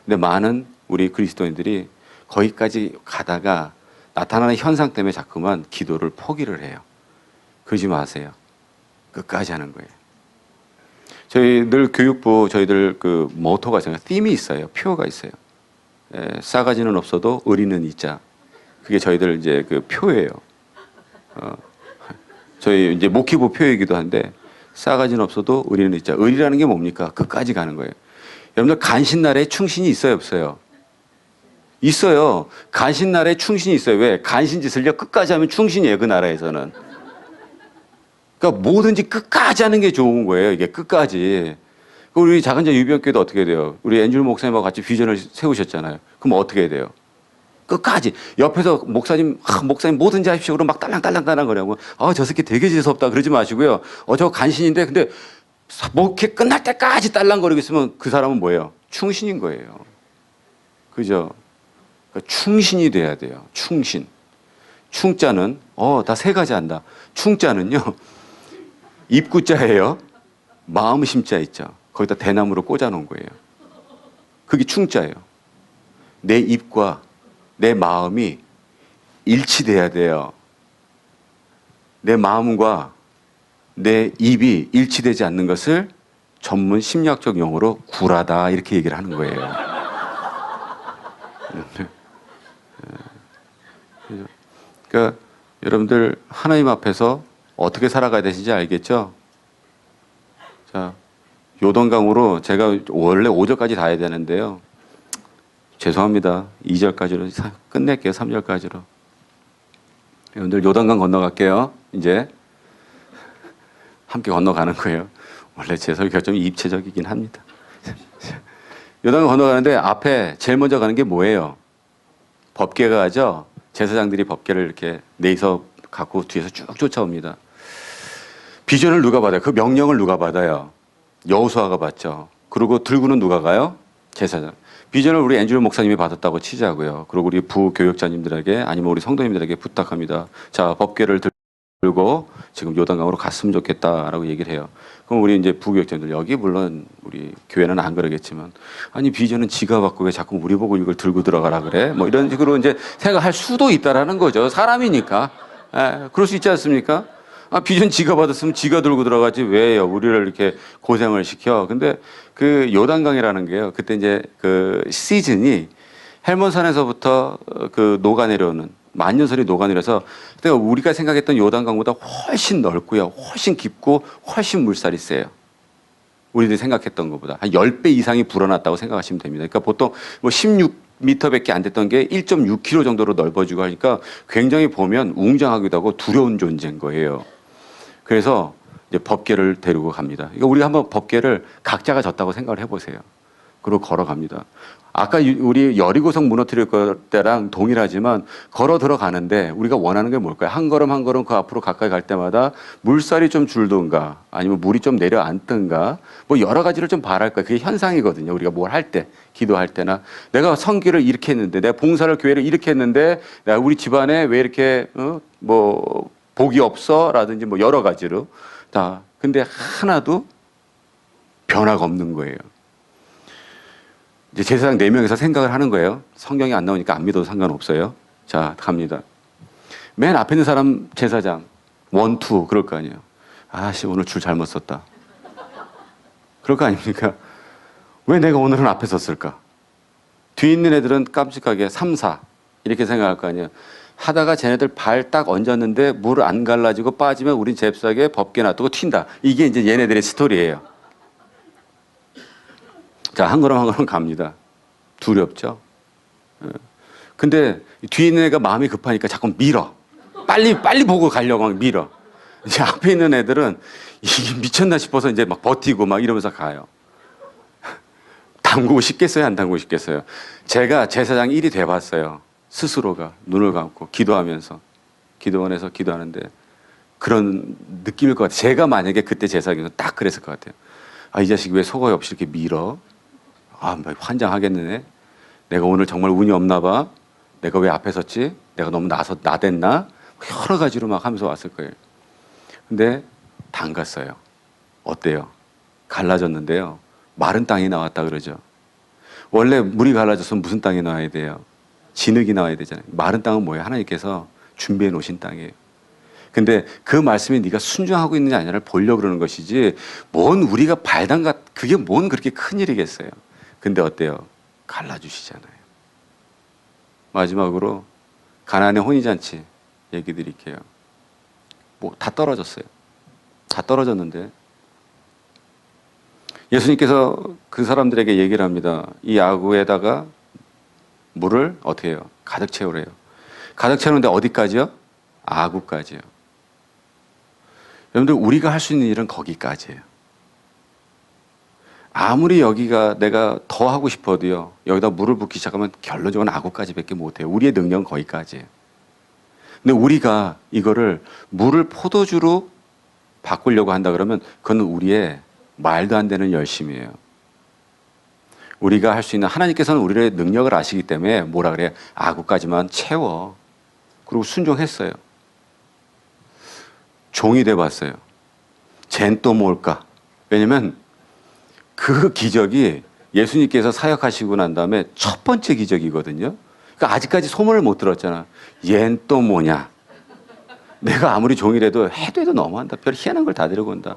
근데 많은 우리 그리스도인들이 거기까지 가다가 나타나는 현상 때문에 자꾸만 기도를 포기를 해요. 그러지 마세요. 끝까지 하는 거예요. 저희 늘 교육부 저희들 그 모토가 있어요. 팀이 있어요. 표가 있어요. 싸가지는 없어도 의리는 있자. 그게 저희들 이제 그 표예요. 저희 이제 목회부 표이기도 한데 싸가지는 없어도 의리는 있자. 의리라는 게 뭡니까? 끝까지 가는 거예요. 여러분들 간신날에 충신이 있어요, 없어요? 있어요. 간신날에 충신이 있어요. 왜? 간신짓을요 끝까지 하면 충신이에요, 그 나라에서는. 그러니까 뭐든지 끝까지 하는 게 좋은 거예요. 이게 끝까지. 우리 작은자 유병교회도 어떻게 돼요? 우리 앤줄 목사님하고 같이 비전을 세우셨잖아요. 그럼 어떻게 돼요? 끝까지. 옆에서 목사님 뭐든지 하십시오. 그럼 막 딸랑딸랑 거려고. 저 새끼 되게 재수없다. 그러지 마시고요. 저 간신인데 근데 목회 끝날 때까지 딸랑거리고 있으면 그 사람은 뭐예요? 충신인 거예요. 그죠? 그러니까 충신이 돼야 돼요. 충신. 충자는 다 세 가지 한다. 충자는요. 입구자예요. 마음 심자 있죠. 거기다 대나무로 꽂아 놓은 거예요. 그게 충자예요. 내 입과 내 마음이 일치돼야 돼요. 내 마음과 내 입이 일치되지 않는 것을 전문 심리학적 용어로 굴하다 이렇게 얘기를 하는 거예요. 그러니까 여러분들 하나님 앞에서 어떻게 살아가야 되는지 알겠죠? 자, 요동강으로 제가 원래 5절까지 다 해야 되는데요. 죄송합니다. 2절까지로 끝낼게요. 3절까지로. 여러분들 요단강 건너갈게요. 이제 함께 건너가는 거예요. 원래 제 설교 좀 입체적이긴 합니다. 요단강 건너가는데 앞에 제일 먼저 가는 게 뭐예요? 법궤가 가죠. 제사장들이 법궤를 이렇게 내서 갖고 뒤에서 쭉 쫓아옵니다. 비전을 누가 받아요? 그 명령을 누가 받아요? 여호수아가 받죠. 그리고 들고는 누가 가요? 제사장. 비전을 우리 앤드류 목사님이 받았다고 치자고요. 그리고 우리 부교역자님들에게 아니면 우리 성도님들에게 부탁합니다. 자, 법궤를 들고 지금 요단강으로 갔으면 좋겠다라고 얘기를 해요. 그럼 우리 이제 부교역자님들 여기 물론 우리 교회는 안 그러겠지만 아니 비전은 지가 받고 왜 자꾸 우리 보고 이걸 들고 들어가라 그래? 뭐 이런 식으로 이제 생각할 수도 있다라는 거죠. 사람이니까. 그럴 수 있지 않습니까? 비전 지가 받았으면 지가 들고 들어가지 왜요? 우리를 이렇게 고생을 시켜. 근데 그 요단강이라는 게요. 그때 이제 그 시즌이 헬몬산에서부터 그 녹아내려오는 만년설이 녹아내려서 그때 우리가 생각했던 요단강보다 훨씬 넓고요. 훨씬 깊고 훨씬 물살이 세요. 우리들이 생각했던 것보다 한 10배 이상이 불어났다고 생각하시면 됩니다. 그러니까 보통 뭐 16m밖에 안 됐던 게 1.6km 정도로 넓어지고 하니까 굉장히 보면 웅장하기도 하고 두려운 존재인 거예요. 그래서 이제 법궤를 데리고 갑니다. 그러니까 우리가 한번 법궤를 각자가 졌다고 생각을 해보세요. 그리고 걸어갑니다. 아까 우리 여리고성 무너뜨릴 때랑 동일하지만 걸어 들어가는데 우리가 원하는 게 뭘까요? 한 걸음 한 걸음 그 앞으로 가까이 갈 때마다 물살이 좀 줄든가 아니면 물이 좀 내려앉든가 뭐 여러 가지를 좀 바랄 거예요. 그게 현상이거든요. 우리가 뭘 할 때, 기도할 때나 내가 성기를 이렇게 했는데 내가 봉사를 교회를 이렇게 했는데 내가 우리 집안에 왜 이렇게 뭐 복이 없어? 라든지 뭐 여러 가지로 다. 근데 하나도 변화가 없는 거예요. 이제 제사장 4명에서 생각을 하는 거예요. 성경이 안 나오니까 안 믿어도 상관없어요. 자, 갑니다. 맨 앞에 있는 사람 제사장 1, 2 그럴 거 아니에요. 아씨 오늘 줄 잘못 썼다. 그럴 거 아닙니까? 왜 내가 오늘은 앞에 섰을까? 뒤에 있는 애들은 깜찍하게 3, 4 이렇게 생각할 거 아니에요. 하다가 쟤네들 발 딱 얹었는데 물 안 갈라지고 빠지면 우린 잽싸게 법궤 놔두고 튄다. 이게 이제 얘네들의 스토리예요. 자, 한 걸음 한 걸음 갑니다. 두렵죠? 근데 뒤에 있는 애가 마음이 급하니까 자꾸 밀어. 빨리 보고 가려고 막 밀어. 이제 앞에 있는 애들은 이게 미쳤나 싶어서 이제 막 버티고 막 이러면서 가요. 담그고 싶겠어요? 안 담그고 싶겠어요? 제가 제사장 1이 돼봤어요. 스스로가 눈을 감고 기도하면서 기도원에서 기도하는데 그런 느낌일 것 같아요. 제가 만약에 그때 제사장이면 딱 그랬을 것 같아요. 이 자식이 왜 속어이 없이 이렇게 밀어? 막 환장하겠네. 내가 오늘 정말 운이 없나 봐. 내가 왜 앞에 섰지? 내가 너무 나댔나? 여러 가지로 막 하면서 왔을 거예요. 근데 담갔어요. 어때요? 갈라졌는데요. 마른 땅이 나왔다 그러죠. 원래 물이 갈라져서 무슨 땅이 나와야 돼요? 진흙이 나와야 되잖아요. 마른 땅은 뭐예요? 하나님께서 준비해 놓으신 땅이에요. 근데 그 말씀에 네가 순종하고 있느냐 아니냐를 보려고 그러는 것이지, 뭔 우리가 발담가, 그게 뭔 그렇게 큰 일이겠어요. 근데 어때요? 갈라주시잖아요. 마지막으로 가나안의 혼인잔치 얘기 드릴게요. 뭐 다 떨어졌어요. 다 떨어졌는데 예수님께서 그 사람들에게 얘기를 합니다. 이 아구에다가 물을 어떻게 해요? 가득 채우래요. 가득 채우는데 어디까지요? 아구까지요. 여러분들, 우리가 할 수 있는 일은 거기까지예요. 아무리 여기가 내가 더 하고 싶어도요, 여기다 물을 붓기 시작하면 결론적으로 아구까지밖에 못해요. 우리의 능력은 거기까지예요. 근데 우리가 이거를 물을 포도주로 바꾸려고 한다 그러면 그건 우리의 말도 안 되는 열심이에요. 우리가 할 수 있는, 하나님께서는 우리의 능력을 아시기 때문에 뭐라 그래요? 아구까지만 채워. 그리고 순종했어요. 종이 돼봤어요. 쟨 또 뭘까? 왜냐면 그 기적이 예수님께서 사역하시고 난 다음에 첫 번째 기적이거든요. 그러니까 아직까지 소문을 못 들었잖아. 얜 또 뭐냐? 내가 아무리 종이라도 해도 너무한다. 별 희한한 걸 다 데리고 온다.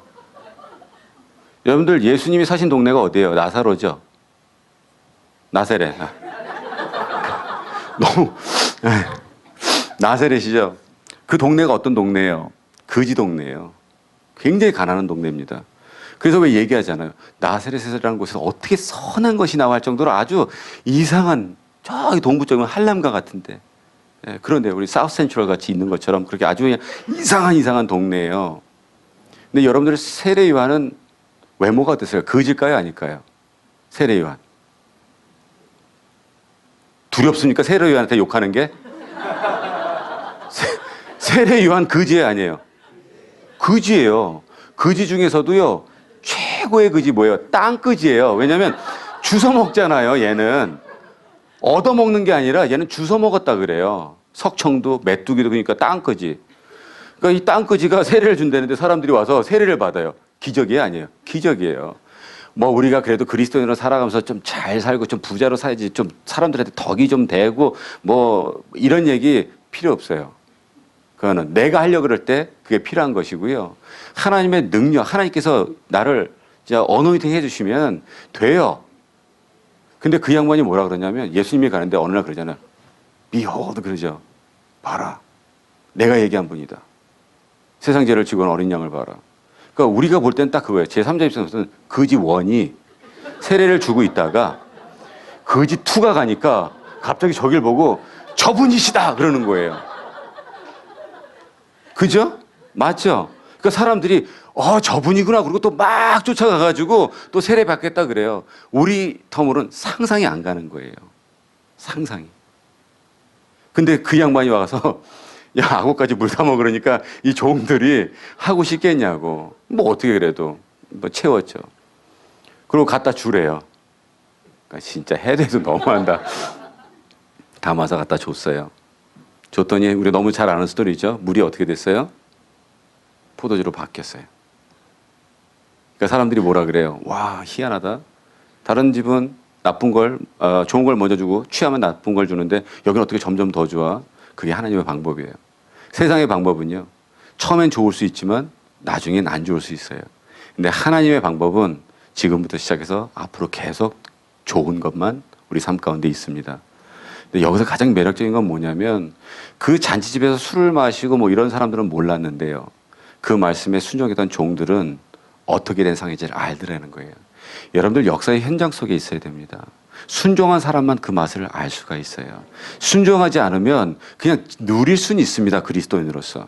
여러분들, 예수님이 사신 동네가 어디예요? 나사로죠? 나세렛. 너무 나세렛이죠? 그 동네가 어떤 동네예요? 거지 동네예요. 굉장히 가난한 동네입니다. 그래서 왜 얘기하잖아요. 나세렛이라는 곳에서 어떻게 선한 것이 나와 할 정도로 아주 이상한, 저기 동부 쪽은 한람가 같은데, 예, 그런데 우리 사우스 센트럴 같이 있는 것처럼 그렇게 아주 그냥 이상한 동네예요. 근데 여러분들, 세례 요한은 외모가 어땠어요? 거지일까요? 아닐까요? 세례 요한. 두렵습니까? 세례 요한한테 욕하는 게? 세례 요한 거지예요, 아니에요? 거지예요. 거지 중에서도요, 최고의 거지 뭐예요? 땅거지예요. 왜냐면 주워 먹잖아요, 얘는. 얻어먹는 게 아니라 얘는 주워 먹었다 그래요. 석청도 메뚜기도. 그러니까 땅거지. 그러니까 이 땅거지가 세례를 준다는데 사람들이 와서 세례를 받아요. 기적이에요, 아니에요? 기적이에요. 뭐 우리가 그래도 그리스도인으로 살아가면서 좀 잘 살고 좀 부자로 살지, 좀 사람들한테 덕이 좀 되고 뭐 이런 얘기 필요 없어요. 그거는 내가 하려고 그럴 때 그게 필요한 것이고요. 하나님의 능력, 하나님께서 나를 어노인팅 해주시면 돼요. 근데 그 양반이 뭐라 그러냐면, 예수님이 가는데 어느 날 그러잖아요. Behold, 그러죠. 봐라. 내가 얘기한 분이다. 세상 죄를 지고 온 어린 양을 봐라. 그러니까 우리가 볼 때는 딱 그거예요. 제3자 입장에서는 거지 원이 세례를 주고 있다가 거지 투가 가니까 갑자기 저길 보고 저분이시다 그러는 거예요. 그죠? 맞죠? 그러니까 사람들이 저분이구나 그러고 또 막 쫓아가가지고 또 세례 받겠다 그래요. 우리 텀으로는 상상이 안 가는 거예요. 상상이. 근데 그 양반이 와서 야, 아구까지 물 사 먹으러니까 이 종들이 하고 싶겠냐고. 뭐 어떻게 그래도 뭐 채웠죠. 그리고 갖다 주래요. 그러니까 진짜 해도 너무한다. 담아서 갖다 줬어요. 줬더니 우리 너무 잘 아는 스토리죠. 물이 어떻게 됐어요? 포도주로 바뀌었어요. 그러니까 사람들이 뭐라 그래요? 와, 희한하다. 다른 집은 나쁜 걸, 좋은 걸 먼저 주고 취하면 나쁜 걸 주는데 여기는 어떻게 점점 더 좋아? 그게 하나님의 방법이에요. 세상의 방법은요, 처음엔 좋을 수 있지만 나중엔 안 좋을 수 있어요. 근데 하나님의 방법은 지금부터 시작해서 앞으로 계속 좋은 것만 우리 삶 가운데 있습니다. 근데 여기서 가장 매력적인 건 뭐냐면, 그 잔치집에서 술을 마시고 뭐 이런 사람들은 몰랐는데요, 그 말씀에 순종했던 종들은 어떻게 된 상황인지를 알더라는 거예요. 여러분들, 역사의 현장 속에 있어야 됩니다. 순종한 사람만 그 맛을 알 수가 있어요. 순종하지 않으면 그냥 누릴 수는 있습니다. 그리스도인으로서.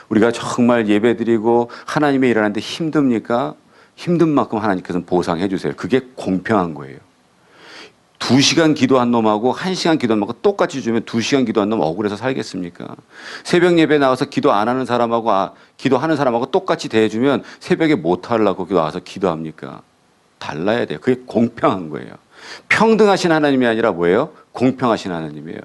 우리가 정말 예배드리고 하나님의 일 하는데 힘듭니까? 힘든 만큼 하나님께서는 보상해 주세요. 그게 공평한 거예요. 2시간 기도한 놈하고 1시간 기도한 놈하고 똑같이 주면 2시간 기도한 놈 억울해서 살겠습니까? 새벽 예배 나와서 기도 안 하는 사람하고 기도하는 사람하고 똑같이 대해주면 새벽에 못 하려고 나와서 기도합니까? 달라야 돼요. 그게 공평한 거예요. 평등하신 하나님이 아니라 뭐예요? 공평하신 하나님이에요.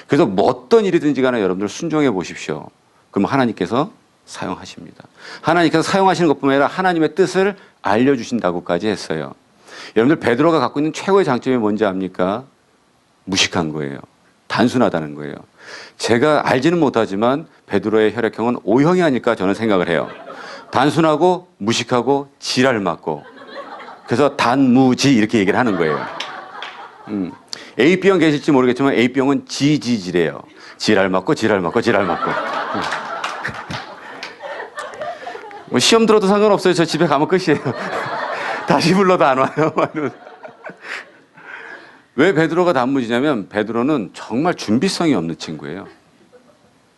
그래서 뭐 어떤 일이든지 간에 여러분들 순종해 보십시오. 그럼 하나님께서 사용하십니다. 하나님께서 사용하시는 것뿐만 아니라 하나님의 뜻을 알려주신다고까지 했어요. 여러분들 베드로가 갖고 있는 최고의 장점이 뭔지 압니까? 무식한 거예요. 단순하다는 거예요. 제가 알지는 못하지만 베드로의 혈액형은 O형이 아닐까 저는 생각을 해요. 단순하고 무식하고 지랄 맞고, 그래서 단무지 이렇게 얘기를 하는 거예요. AB형 계실지 모르겠지만 AB형은 지지지래요. 지랄 맞고 지랄 맞고 지랄 맞고. 뭐 시험 들어도 상관없어요. 저 집에 가면 끝이에요. 다시 불러도 안 와요. 왜 베드로가 단무지냐면 베드로는 정말 준비성이 없는 친구예요.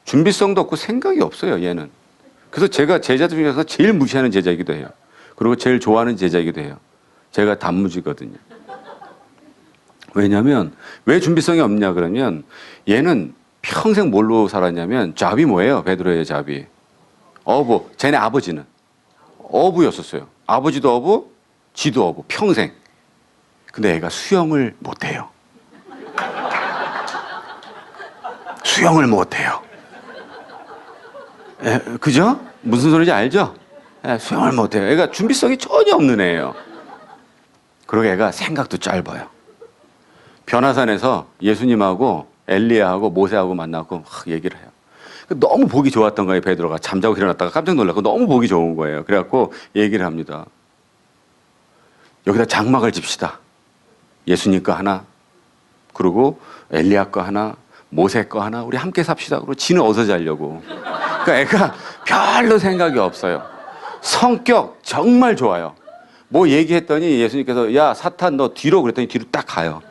준비성도 없고 생각이 없어요, 얘는. 그래서 제가 제자들 중에서 제일 무시하는 제자이기도 해요. 그리고 제일 좋아하는 제자이기도 해요. 제가 단무지거든요. 왜냐면 왜 준비성이 없냐 그러면 얘는 평생 뭘로 살았냐면 잡이 뭐예요? 베드로의 잡이. 어부. 쟤네 아버지는 어부였었어요. 아버지도 어부, 지도 어부. 평생. 근데 애가 수영을 못해요. 수영을 못해요. 그죠? 무슨 소리인지 알죠? 수영을 못해요. 애가 준비성이 전혀 없는 애예요. 그리고 애가 생각도 짧아요. 변화산에서 예수님하고 엘리야하고 모세하고 만나고 막 얘기를 해요. 너무 보기 좋았던 거예요. 베드로가 잠자고 일어났다가 깜짝 놀랐고 너무 보기 좋은 거예요. 그래갖고 얘기를 합니다. 여기다 장막을 집시다. 예수님 거 하나, 그리고 엘리야 거 하나, 모세 거 하나, 우리 함께 삽시다. 그리고 지는 어디서 자려고. 그러니까 애가 별로 생각이 없어요. 성격 정말 좋아요. 뭐 얘기했더니 예수님께서 야 사탄 너 뒤로 그랬더니 뒤로 딱 가요.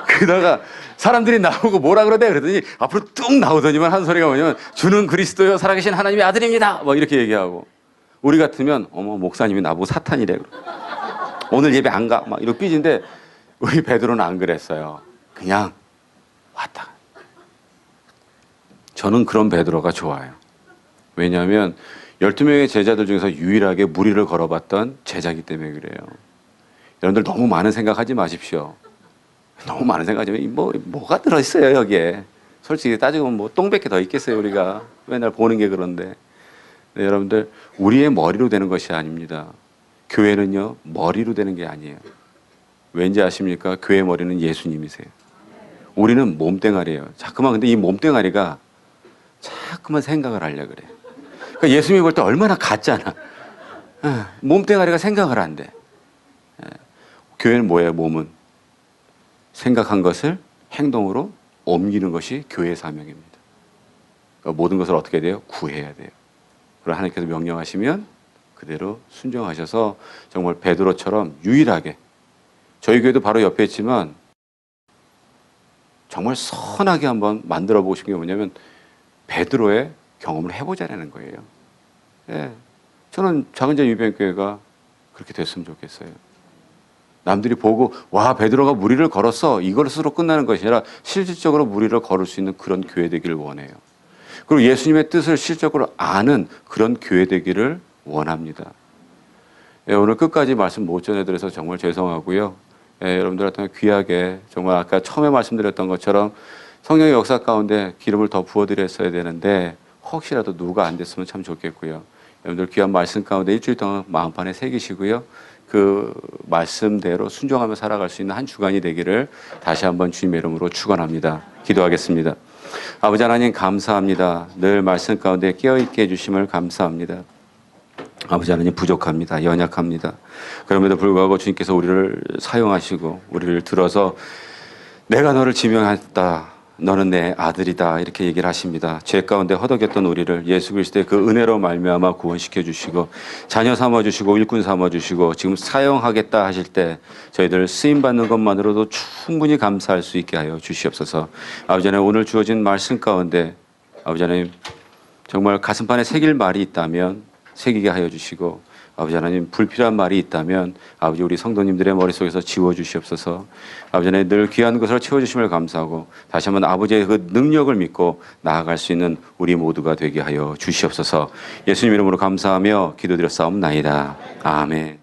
그러다가 사람들이 나오고 뭐라 그러대 그랬더니 앞으로 뚝 나오더니만 한 소리가 뭐냐면 주는 그리스도요 살아계신 하나님의 아들입니다. 뭐 이렇게 얘기하고, 우리 같으면 어머 목사님이 나보고 사탄이래. 오늘 예배 안 가. 막 이러고 삐진데 우리 베드로는 안 그랬어요. 그냥 왔다. 저는 그런 베드로가 좋아요. 왜냐하면 12명의 제자들 중에서 유일하게 무리를 걸어봤던 제자이기 때문에 그래요. 여러분들 너무 많은 생각하지 마십시오. 너무 많은 생각하지만 뭐가 들어있어요 여기에. 솔직히 따지고 뭐 똥밖에 더 있겠어요 우리가. 맨날 보는 게 그런데. 네, 여러분들 우리의 머리로 되는 것이 아닙니다. 교회는요 머리로 되는 게 아니에요. 왠지 아십니까? 교회 머리는 예수님이세요. 우리는 몸뚱아리예요. 자꾸만 근데 이 몸뚱아리가 자꾸만 생각을 하려고 그래요. 그러니까 예수님이 볼 때 얼마나 같잖아. 몸뚱아리가 생각을 한대. 교회는 뭐예요? 몸은 생각한 것을 행동으로 옮기는 것이 교회의 사명입니다. 그러니까 모든 것을 어떻게 돼요? 구해야 돼요. 그리고 하나님께서 명령하시면 그대로 순종하셔서 정말 베드로처럼 유일하게, 저희 교회도 바로 옆에 있지만 정말 선하게 한번 만들어 보고 싶은 게 뭐냐면 베드로의 경험을 해보자라는 거예요. 예, 저는 작은 자 유병교회가 그렇게 됐으면 좋겠어요. 남들이 보고 와 베드로가 무리를 걸었어 이것으로 끝나는 것이 아니라 실질적으로 무리를 걸을 수 있는 그런 교회 되기를 원해요. 그리고 예수님의 뜻을 실질적으로 아는 그런 교회 되기를 원합니다. 예, 오늘 끝까지 말씀 못 전해드려서 정말 죄송하고요. 예, 여러분들한테 귀하게 정말 아까 처음에 말씀드렸던 것처럼 성령의 역사 가운데 기름을 더 부어드렸어야 되는데 혹시라도 누가 안 됐으면 참 좋겠고요. 여러분들 귀한 말씀 가운데 일주일 동안 마음판에 새기시고요. 그 말씀대로 순종하며 살아갈 수 있는 한 주간이 되기를 다시 한번 주님의 이름으로 축원합니다. 기도하겠습니다. 아버지 하나님 감사합니다. 늘 말씀 가운데 깨어있게 해주심을 감사합니다. 아버지 하나님 부족합니다. 연약합니다. 그럼에도 불구하고 주님께서 우리를 사용하시고 우리를 들어서 내가 너를 지명했다. 너는 내 아들이다. 이렇게 얘기를 하십니다. 죄 가운데 허덕였던 우리를 예수 그리스도의 그 은혜로 말미암아 구원시켜 주시고 자녀 삼아 주시고 일꾼 삼아 주시고 지금 사용하겠다 하실 때 저희들 쓰임 받는 것만으로도 충분히 감사할 수 있게 하여 주시옵소서. 아버지 하나님 오늘 주어진 말씀 가운데 아버지 하나님 정말 가슴판에 새길 말이 있다면 새기게 하여 주시고 아버지 하나님 불필요한 말이 있다면 아버지 우리 성도님들의 머릿속에서 지워주시옵소서. 아버지 하나님 늘 귀한 것을 채워주심을 감사하고 다시 한번 아버지의 그 능력을 믿고 나아갈 수 있는 우리 모두가 되게 하여 주시옵소서. 예수님 이름으로 감사하며 기도드렸사옵나이다. 아멘.